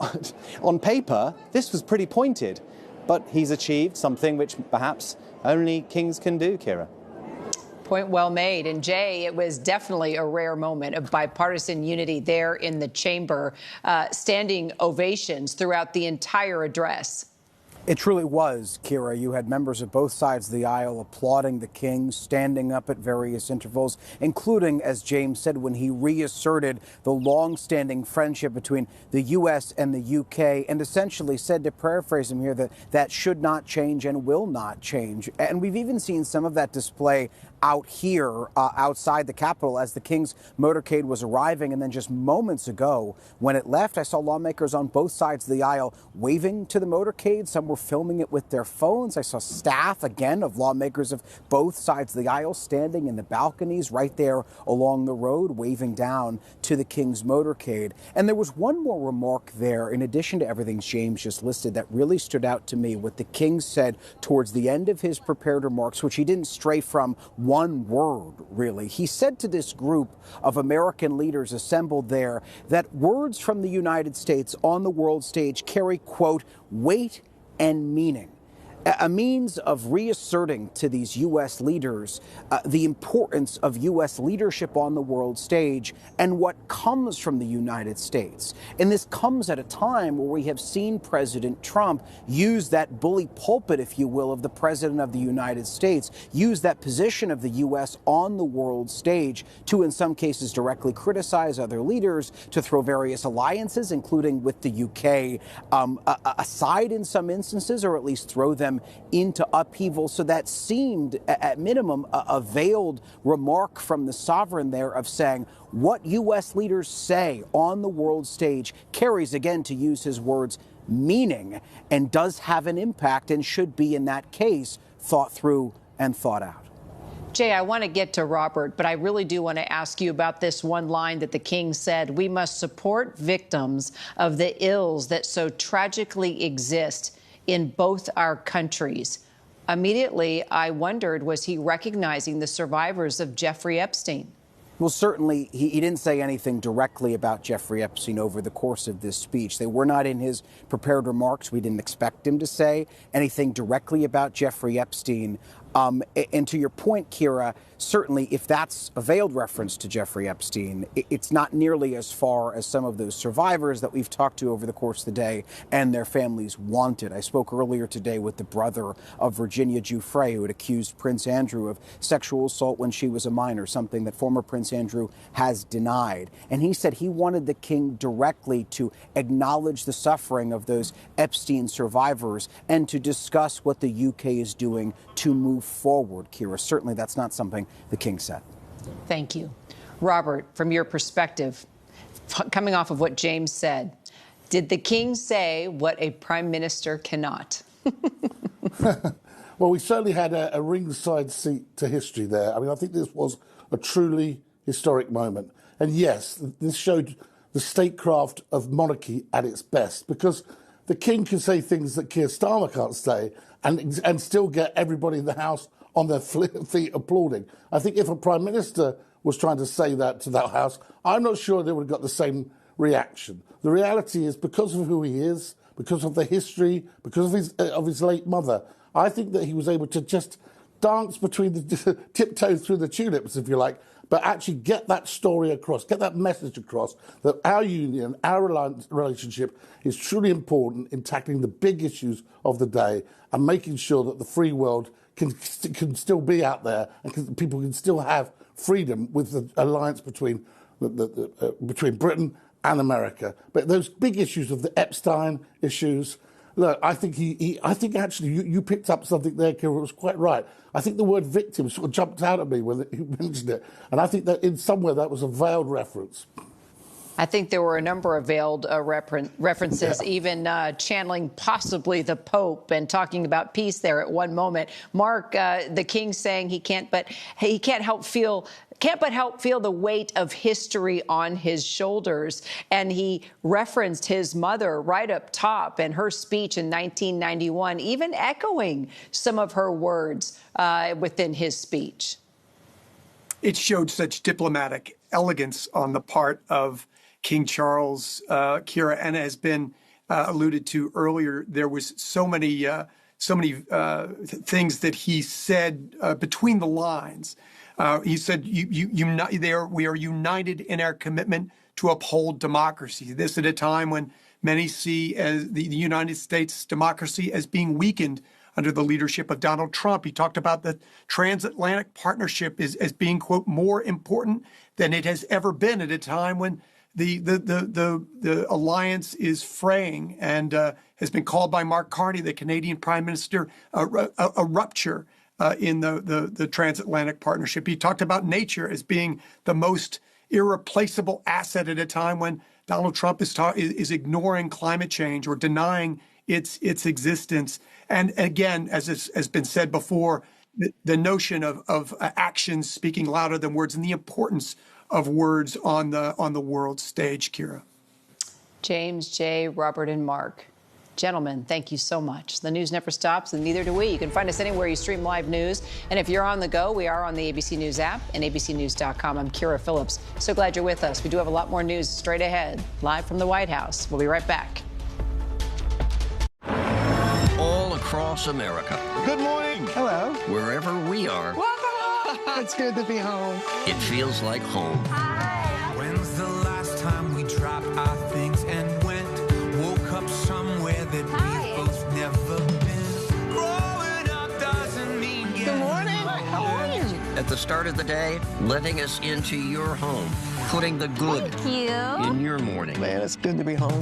on paper, this was pretty pointed, but he's achieved something which perhaps only kings can do, Kira. Point well made. And Jay, it was definitely a rare moment of bipartisan unity there in the chamber, standing ovations throughout the entire address. It truly was, Kira. You had members of both sides of the aisle applauding the king, standing up at various intervals, including, as James said, when he reasserted the long-standing friendship between the U.S. and the U.K. and essentially said, to paraphrase him here, that that should not change and will not change. And we've even seen some of that display out here outside the Capitol as the King's motorcade was arriving. And then just moments ago, when it left, I saw lawmakers on both sides of the aisle waving to the motorcade. Some were filming it with their phones. I saw staff, again, of lawmakers of both sides of the aisle standing in the balconies right there along the road, waving down to the King's motorcade. And there was one more remark there, in addition to everything James just listed, that really stood out to me. What the King said towards the end of his prepared remarks, which he didn't stray from one word, really. He said to this group of American leaders assembled there that words from the United States on the world stage carry, quote, weight and meaning. A means of reasserting to these U.S. leaders the importance of U.S. leadership on the world stage and what comes from the United States. And this comes at a time where we have seen President Trump use that bully pulpit, if you will, of the President of the United States, use that position of the U.S. on the world stage to, in some cases, directly criticize other leaders, to throw various alliances, including with the U.K., aside in some instances, or at least throw them into upheaval. So that seemed, at minimum, a veiled remark from the sovereign there of saying what U.S. leaders say on the world stage carries, again, to use his words, meaning, and does have an impact and should be, in that case, thought through and thought out. Jay, I want to get to Robert, but I really do want to ask you about this one line that the King said: we must support victims of the ills that so tragically exist in both our countries. Immediately, I wondered, was he recognizing the survivors of Jeffrey Epstein? Well, certainly, he didn't say anything directly about Jeffrey Epstein over the course of this speech. They were not in his prepared remarks. We didn't expect him to say anything directly about Jeffrey Epstein. And to your point, Kira, certainly if that's a veiled reference to Jeffrey Epstein, it's not nearly as far as some of those survivors that we've talked to over the course of the day and their families wanted. I spoke earlier today with the brother of Virginia Giuffre, who had accused Prince Andrew of sexual assault when she was a minor, something that former Prince Andrew has denied. And he said he wanted the king directly to acknowledge the suffering of those Epstein survivors and to discuss what the UK is doing to move forward. Kira, certainly that's not something the king said. Thank you. Robert, from your perspective, coming off of what James said, did the king say what a prime minister cannot? Well, we certainly had a ringside seat to history there. I mean, I think this was a truly historic moment. And yes, this showed the statecraft of monarchy at its best, because the king can say things that Keir Starmer can't say and still get everybody in the House on their feet applauding. I think if a Prime Minister was trying to say that to that House, I'm not sure they would have got the same reaction. The reality is, because of who he is, because of the history, because of his late mother, I think that he was able to just dance between the tiptoe through the tulips, if you like, but actually get that story across, get that message across, that our union, our relationship is truly important in tackling the big issues of the day and making sure that the free world can still be out there and people can still have freedom with the alliance between between Britain and America. But those big issues of the Epstein issues, look, I think I think actually you picked up something there, Kira, was quite right. I think the word victim sort of jumped out at me when you mentioned it. And I think that in somewhere that was a veiled reference. I think there were a number of veiled references, even channeling possibly the Pope and talking about peace there at one moment. Mark, the king saying he can't but help feel the weight of history on his shoulders. And he referenced his mother right up top and her speech in 1991, even echoing some of her words within his speech. It showed such diplomatic elegance on the part of King Charles, Kira, and has been alluded to earlier. There was so many things that he said between the lines. He said, we are united in our commitment to uphold democracy. This at a time when many see as the United States democracy as being weakened under the leadership of Donald Trump. He talked about the transatlantic partnership as being, quote, more important than it has ever been at a time when the alliance is fraying and has been called by Mark Carney, the Canadian Prime Minister, a rupture in the transatlantic partnership. He talked about nature as being the most irreplaceable asset at a time when Donald Trump is ignoring climate change or denying its existence. And again, as has been said before, the notion of actions speaking louder than words and the importance of words on the world stage, Kira. James, Jay, Robert, and Mark. Gentlemen, thank you so much. The news never stops, and neither do we. You can find us anywhere you stream live news. And if you're on the go, we are on the ABC News app and abcnews.com. I'm Kira Phillips. So glad you're with us. We do have a lot more news straight ahead, live from the White House. We'll be right back. All across America. Good morning. Hello. Wherever we are. Welcome home. It's good to be home. It feels like home. Hi. When's the last time we dropped our things and went? Woke up somewhere that we've both never been. Growing up doesn't mean getting. Good morning. How are you? At the start of the day, letting us into your home. Putting the good in your morning. Man, it's good to be home.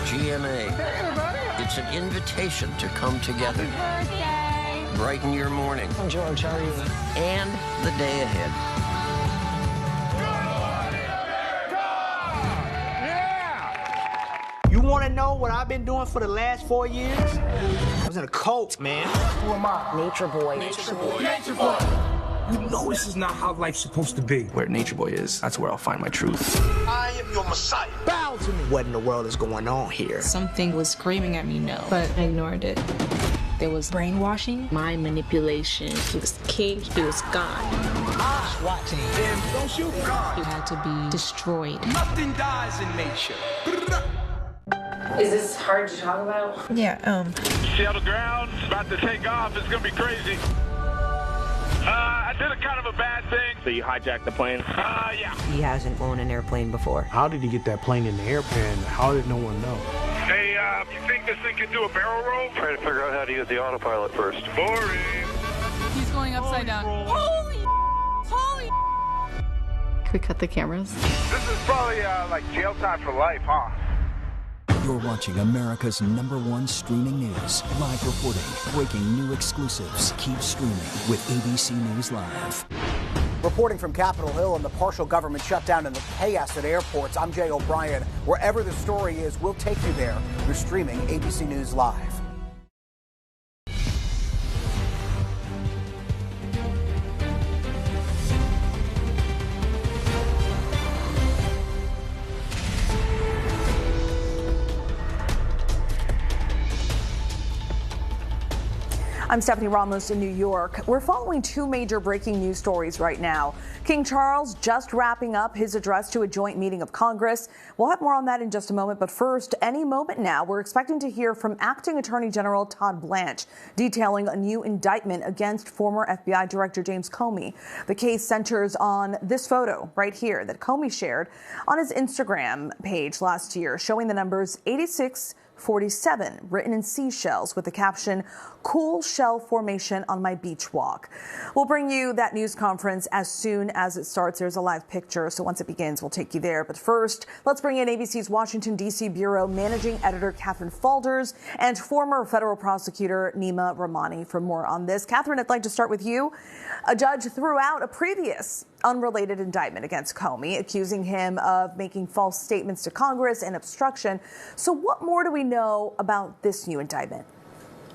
GMA. It's an invitation to come together. Happy birthday. Brighten your morning. I'm George. How are you? And the day ahead. You want to know what I've been doing for the last 4 years? I was in a cult, man. Who am I? Nature boy. Nature boy. Nature boy. You know this is not how life's supposed to be. Where Nature Boy is, that's where I'll find my truth. I am your messiah. Bow to me. What in the world is going on here? Something was screaming at me no, but I ignored it. There was brainwashing, mind manipulation. He was king, he was God. SWAT team. Damn, don't shoot God. He had to be destroyed. Nothing dies in nature. Is this hard to talk about? Yeah, See how the ground's about to take off? It's gonna be crazy. I did a kind of a bad thing. So you hijacked the plane? Yeah. He hasn't flown an airplane before. How did he get that plane in the air, and how did no one know? Hey, you think this thing can do a barrel roll? Trying to figure out how to use the autopilot first. Boring. He's going upside down. Holy! Can we cut the cameras? This is probably like jail time for life, huh? You're watching America's #1 streaming news. Live reporting, breaking new exclusives. Keep streaming with ABC News Live. Reporting from Capitol Hill and the partial government shutdown and the chaos at airports, I'm Jay O'Brien. Wherever the story is, we'll take you there. You're streaming ABC News Live. I'm Stephanie Ramos in New York. We're following two major breaking news stories right now. King Charles just wrapping up his address to a joint meeting of Congress. We'll have more on that in just a moment. But first, any moment now, we're expecting to hear from Acting Attorney General Todd Blanche, detailing a new indictment against former FBI Director James Comey. The case centers on this photo right here that Comey shared on his Instagram page last year, showing the numbers 8647 written in seashells with the caption, "Cool shell formation on my beach walk." We'll bring you that news conference as soon as it starts. There's a live picture, so once it begins, we'll take you there. But first, let's bring in ABC's Washington, D.C. Bureau Managing Editor Catherine Falders and former federal prosecutor Nima Rahmani for more on this. Catherine, I'd like to start with you. A judge threw out a previous unrelated indictment against Comey, accusing him of making false statements to Congress and obstruction. So what more do we know about this new indictment?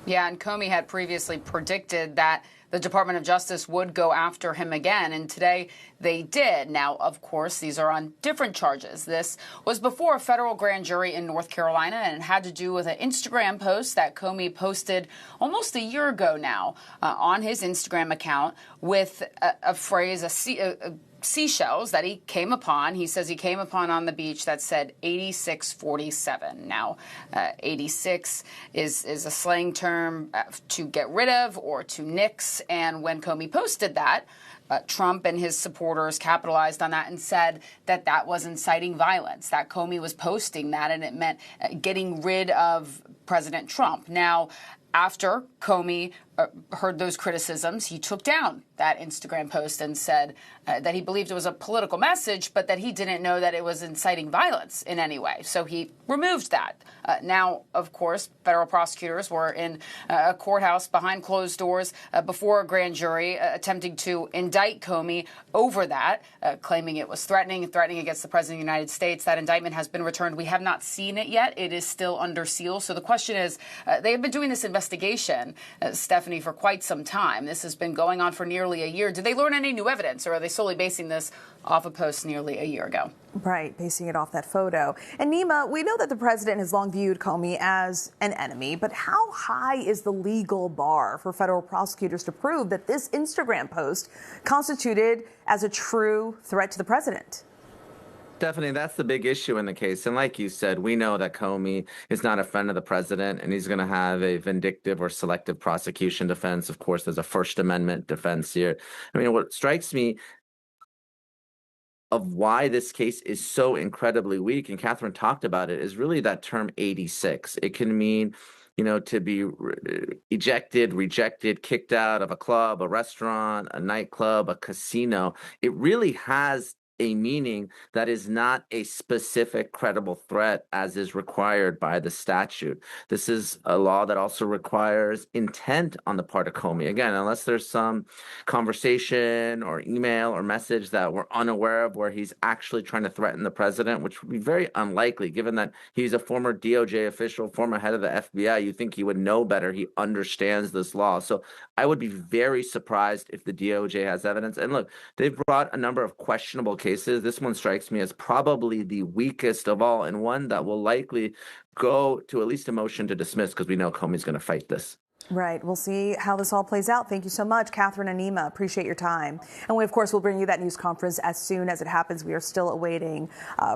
Yeah, and Comey had previously predicted that the Department of Justice would go after him again, and today they did. Now, of course, these are on different charges. This was before a federal grand jury in North Carolina, and it had to do with an Instagram post that Comey posted almost a year ago now on his Instagram account with a phrase, seashells that he came upon. He says he came upon on the beach that said 8647. Now, 86 is a slang term to get rid of or to nix. And when Comey posted that, Trump and his supporters capitalized on that and said that that was inciting violence, that Comey was posting that and it meant getting rid of President Trump. Now, after Comey heard those criticisms, he took down that Instagram post and said that he believed it was a political message, but that he didn't know that it was inciting violence in any way. So he removed that. Now, of course, federal prosecutors were in a courthouse behind closed doors before a grand jury attempting to indict Comey over that, claiming it was threatening against the President of the United States. That indictment has been returned. We have not seen it yet. It is still under seal. So the question is, they have been doing this investigation, Stephanie, for quite some time. This has been going on for nearly a year. Did they learn any new evidence, or are they solely basing this off a post nearly a year ago? Right, basing it off that photo. And Nima, we know that the president has long viewed Comey as an enemy, but how high is the legal bar for federal prosecutors to prove that this Instagram post constituted as a true threat to the president? Stephanie, that's the big issue in the case. And like you said, we know that Comey is not a friend of the president, and he's going to have a vindictive or selective prosecution defense. Of course, there's a First Amendment defense here. I mean, what strikes me of why this case is so incredibly weak, and Catherine talked about it, is really that term 86. It can mean, to be ejected, rejected, kicked out of a club, a restaurant, a nightclub, a casino. It really has a meaning that is not a specific credible threat as is required by the statute. This is a law that also requires intent on the part of Comey. Again, unless there's some conversation or email or message that we're unaware of where he's actually trying to threaten the president, which would be very unlikely given that he's a former DOJ official, former head of the FBI. You think he would know better. He understands this law. So I would be very surprised if the DOJ has evidence. And look, they've brought a number of questionable cases. This one strikes me as probably the weakest of all, and one that will likely go to at least a motion to dismiss because we know Comey's going to fight this. Right. We'll see how this all plays out. Thank you so much, Catherine and Nima. Appreciate your time. And we, of course, will bring you that news conference as soon as it happens. We are still awaiting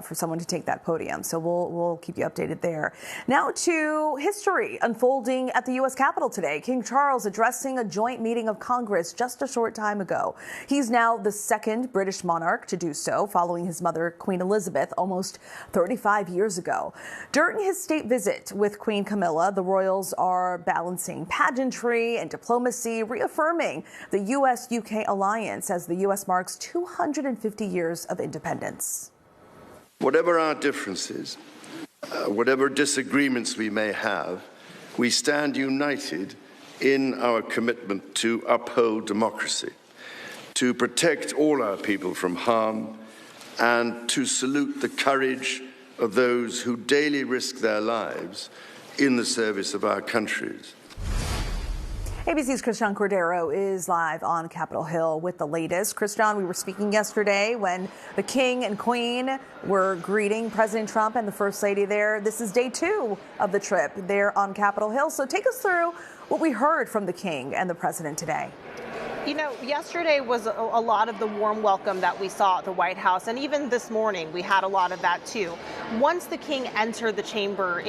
for someone to take that podium. So we'll keep you updated there. Now to history unfolding at the U.S. Capitol today. King Charles addressing a joint meeting of Congress just a short time ago. He's now the second British monarch to do so, following his mother, Queen Elizabeth, almost 35 years ago. During his state visit with Queen Camilla, the royals are balancing pageantry and diplomacy, reaffirming the U.S.-UK alliance as the U.S. marks 250 years of independence. Whatever our differences, whatever disagreements we may have, we stand united in our commitment to uphold democracy, to protect all our people from harm, and to salute the courage of those who daily risk their lives in the service of our countries. ABC's Christian Cordero is live on Capitol Hill with the latest. Christian, we were speaking yesterday when the King and Queen were greeting President Trump and the First Lady there. This is day 2 of the trip there on Capitol Hill. So take us through what we heard from the King and the President today. You know, yesterday was a lot of the warm welcome that we saw at the White House, and even this morning we had a lot of that too. Once the King entered the chamber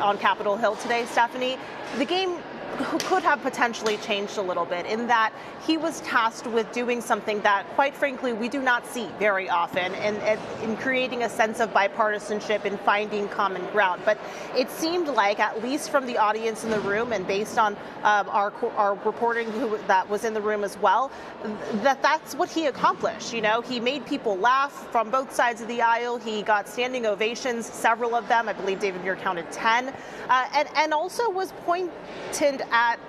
on Capitol Hill today, Stephanie, the game could have potentially changed a little bit in that he was tasked with doing something that, quite frankly, we do not see very often, and in creating a sense of bipartisanship and finding common ground. But it seemed like, at least from the audience in the room and based on our reporting that was in the room as well, that's what he accomplished. You know, he made people laugh from both sides of the aisle. He got standing ovations, several of them. I believe David Muir counted 10, and also was pointed at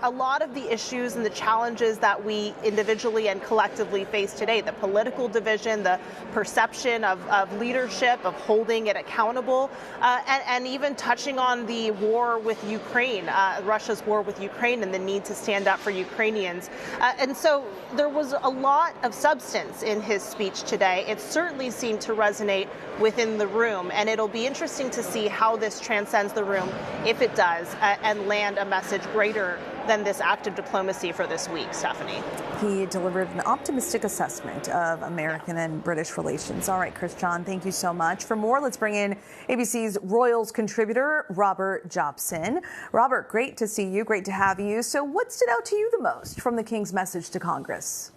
a lot of the issues and the challenges that we individually and collectively face today, the political division, the perception of leadership, of holding it accountable, and even touching on the war with Ukraine, Russia's war with Ukraine, and the need to stand up for Ukrainians. And so there was a lot of substance in his speech today. It certainly seemed to resonate within the room, and it'll be interesting to see how this transcends the room, if it does, and land a message greater than this act of diplomacy for this week, Stephanie. He delivered an optimistic assessment of American and British relations. All right, Christian, thank you so much. For more, let's bring in ABC's Royals contributor, Robert Jobson. Robert, great to see you. Great to have you. So what stood out to you the most from the King's message to Congress?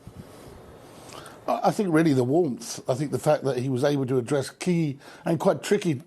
I think really the warmth. I think the fact that he was able to address key and quite tricky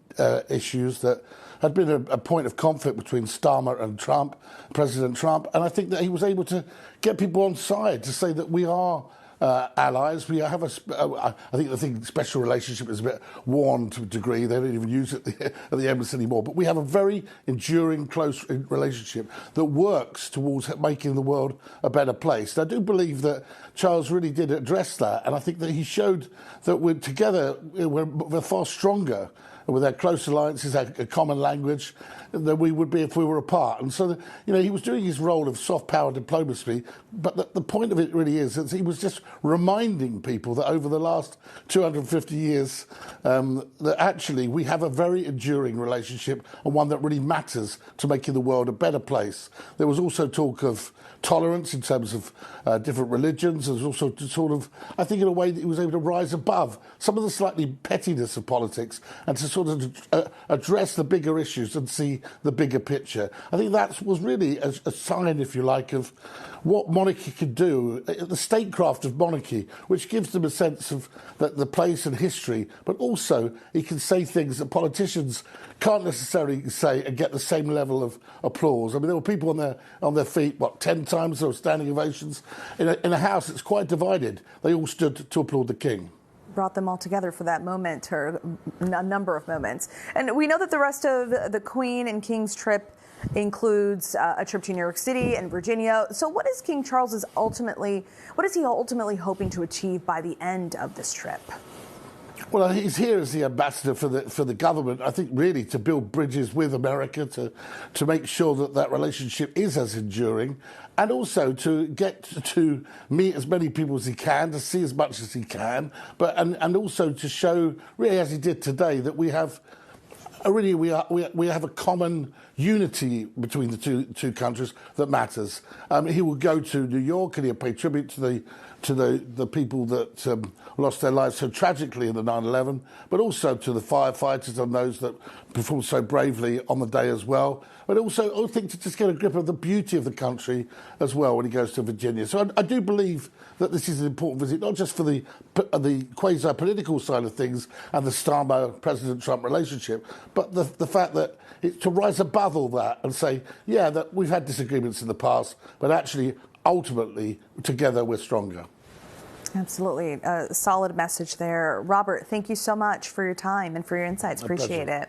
issues that had been a point of conflict between Starmer and Trump, President Trump, and I think that he was able to get people on side to say that we are allies. We have I think the special relationship is a bit worn to a degree. They don't even use it at the embassy anymore. But we have a very enduring, close relationship that works towards making the world a better place. And I do believe that Charles really did address that, and I think that he showed that we're together, we're far stronger with our close alliances, our common language, than we would be if we were apart. And so, he was doing his role of soft power diplomacy, but the point of it really is that he was just reminding people that over the last 250 years, that actually we have a very enduring relationship and one that really matters to making the world a better place. There was also talk of tolerance in terms of different religions. There was also sort of, I think in a way that he was able to rise above some of the slightly pettiness of politics and to sort of address the bigger issues and see the bigger picture. I think that was really a sign, if you like, of what monarchy could do, the statecraft of monarchy, which gives them a sense of the place and history, but also he can say things that politicians can't necessarily say and get the same level of applause. I mean, there were people on their feet, 10 times, there were standing ovations. In a house that's quite divided, they all stood to applaud the King. brought them all together for that moment, or a number of moments. And we know that the rest of the Queen and King's trip includes a trip to New York City and Virginia. So what is King Charles ultimately hoping to achieve by the end of this trip? Well, he's here as the ambassador for the government, I think, really to build bridges with America, to make sure that relationship is as enduring, and also to get to meet as many people as he can, to see as much as he can, and also to show, really as he did today, that we have a common unity between the two countries that matters. He will go to New York and he'll pay tribute to the people that lost their lives so tragically in the 9/11, but also to the firefighters and those that performed so bravely on the day as well. But also, I think, to just get a grip of the beauty of the country as well when he goes to Virginia. So I do believe that this is an important visit, not just for the quasi-political side of things and the Starmer-President Trump relationship, but the fact that it's to rise above all that and say, yeah, that we've had disagreements in the past, but actually, ultimately, together we're stronger. Absolutely. A solid message there. Robert, thank you so much for your time and for your insights. Appreciate it.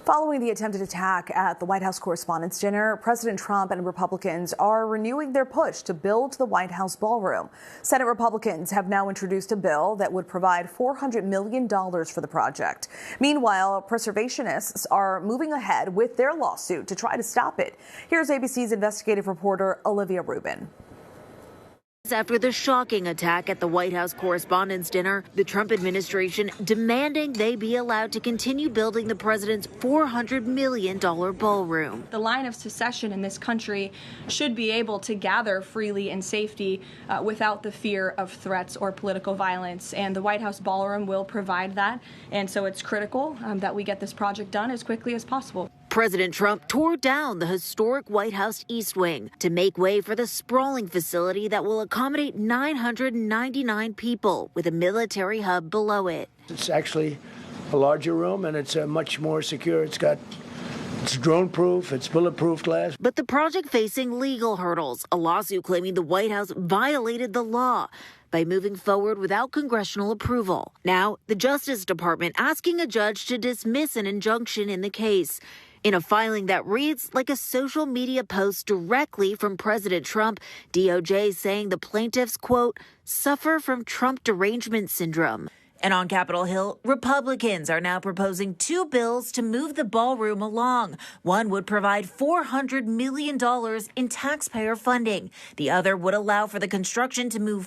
Following the attempted attack at the White House Correspondents' Dinner, President Trump and Republicans are renewing their push to build the White House ballroom. Senate Republicans have now introduced a bill that would provide $400 million for the project. Meanwhile, preservationists are moving ahead with their lawsuit to try to stop it. Here's ABC's investigative reporter Olivia Rubin. After the shocking attack at the White House Correspondents' Dinner, the Trump administration demanding they be allowed to continue building the president's $400 million ballroom. The line of secession in this country should be able to gather freely in safety without the fear of threats or political violence, and the White House ballroom will provide that, and so it's critical that we get this project done as quickly as possible. President Trump tore down the historic White House East Wing to make way for the sprawling facility that will accommodate 999 people with a military hub below it. It's actually a larger room and it's much more secure. It's drone-proof, it's bulletproof glass. But the project facing legal hurdles, a lawsuit claiming the White House violated the law by moving forward without congressional approval. Now, the Justice Department asking a judge to dismiss an injunction in the case. In a filing that reads like a social media post directly from President Trump, DOJ saying the plaintiffs, quote, suffer from Trump derangement syndrome. And on Capitol Hill, Republicans are now proposing two bills to move the ballroom along. One would provide $400 million in taxpayer funding. The other would allow for the construction to move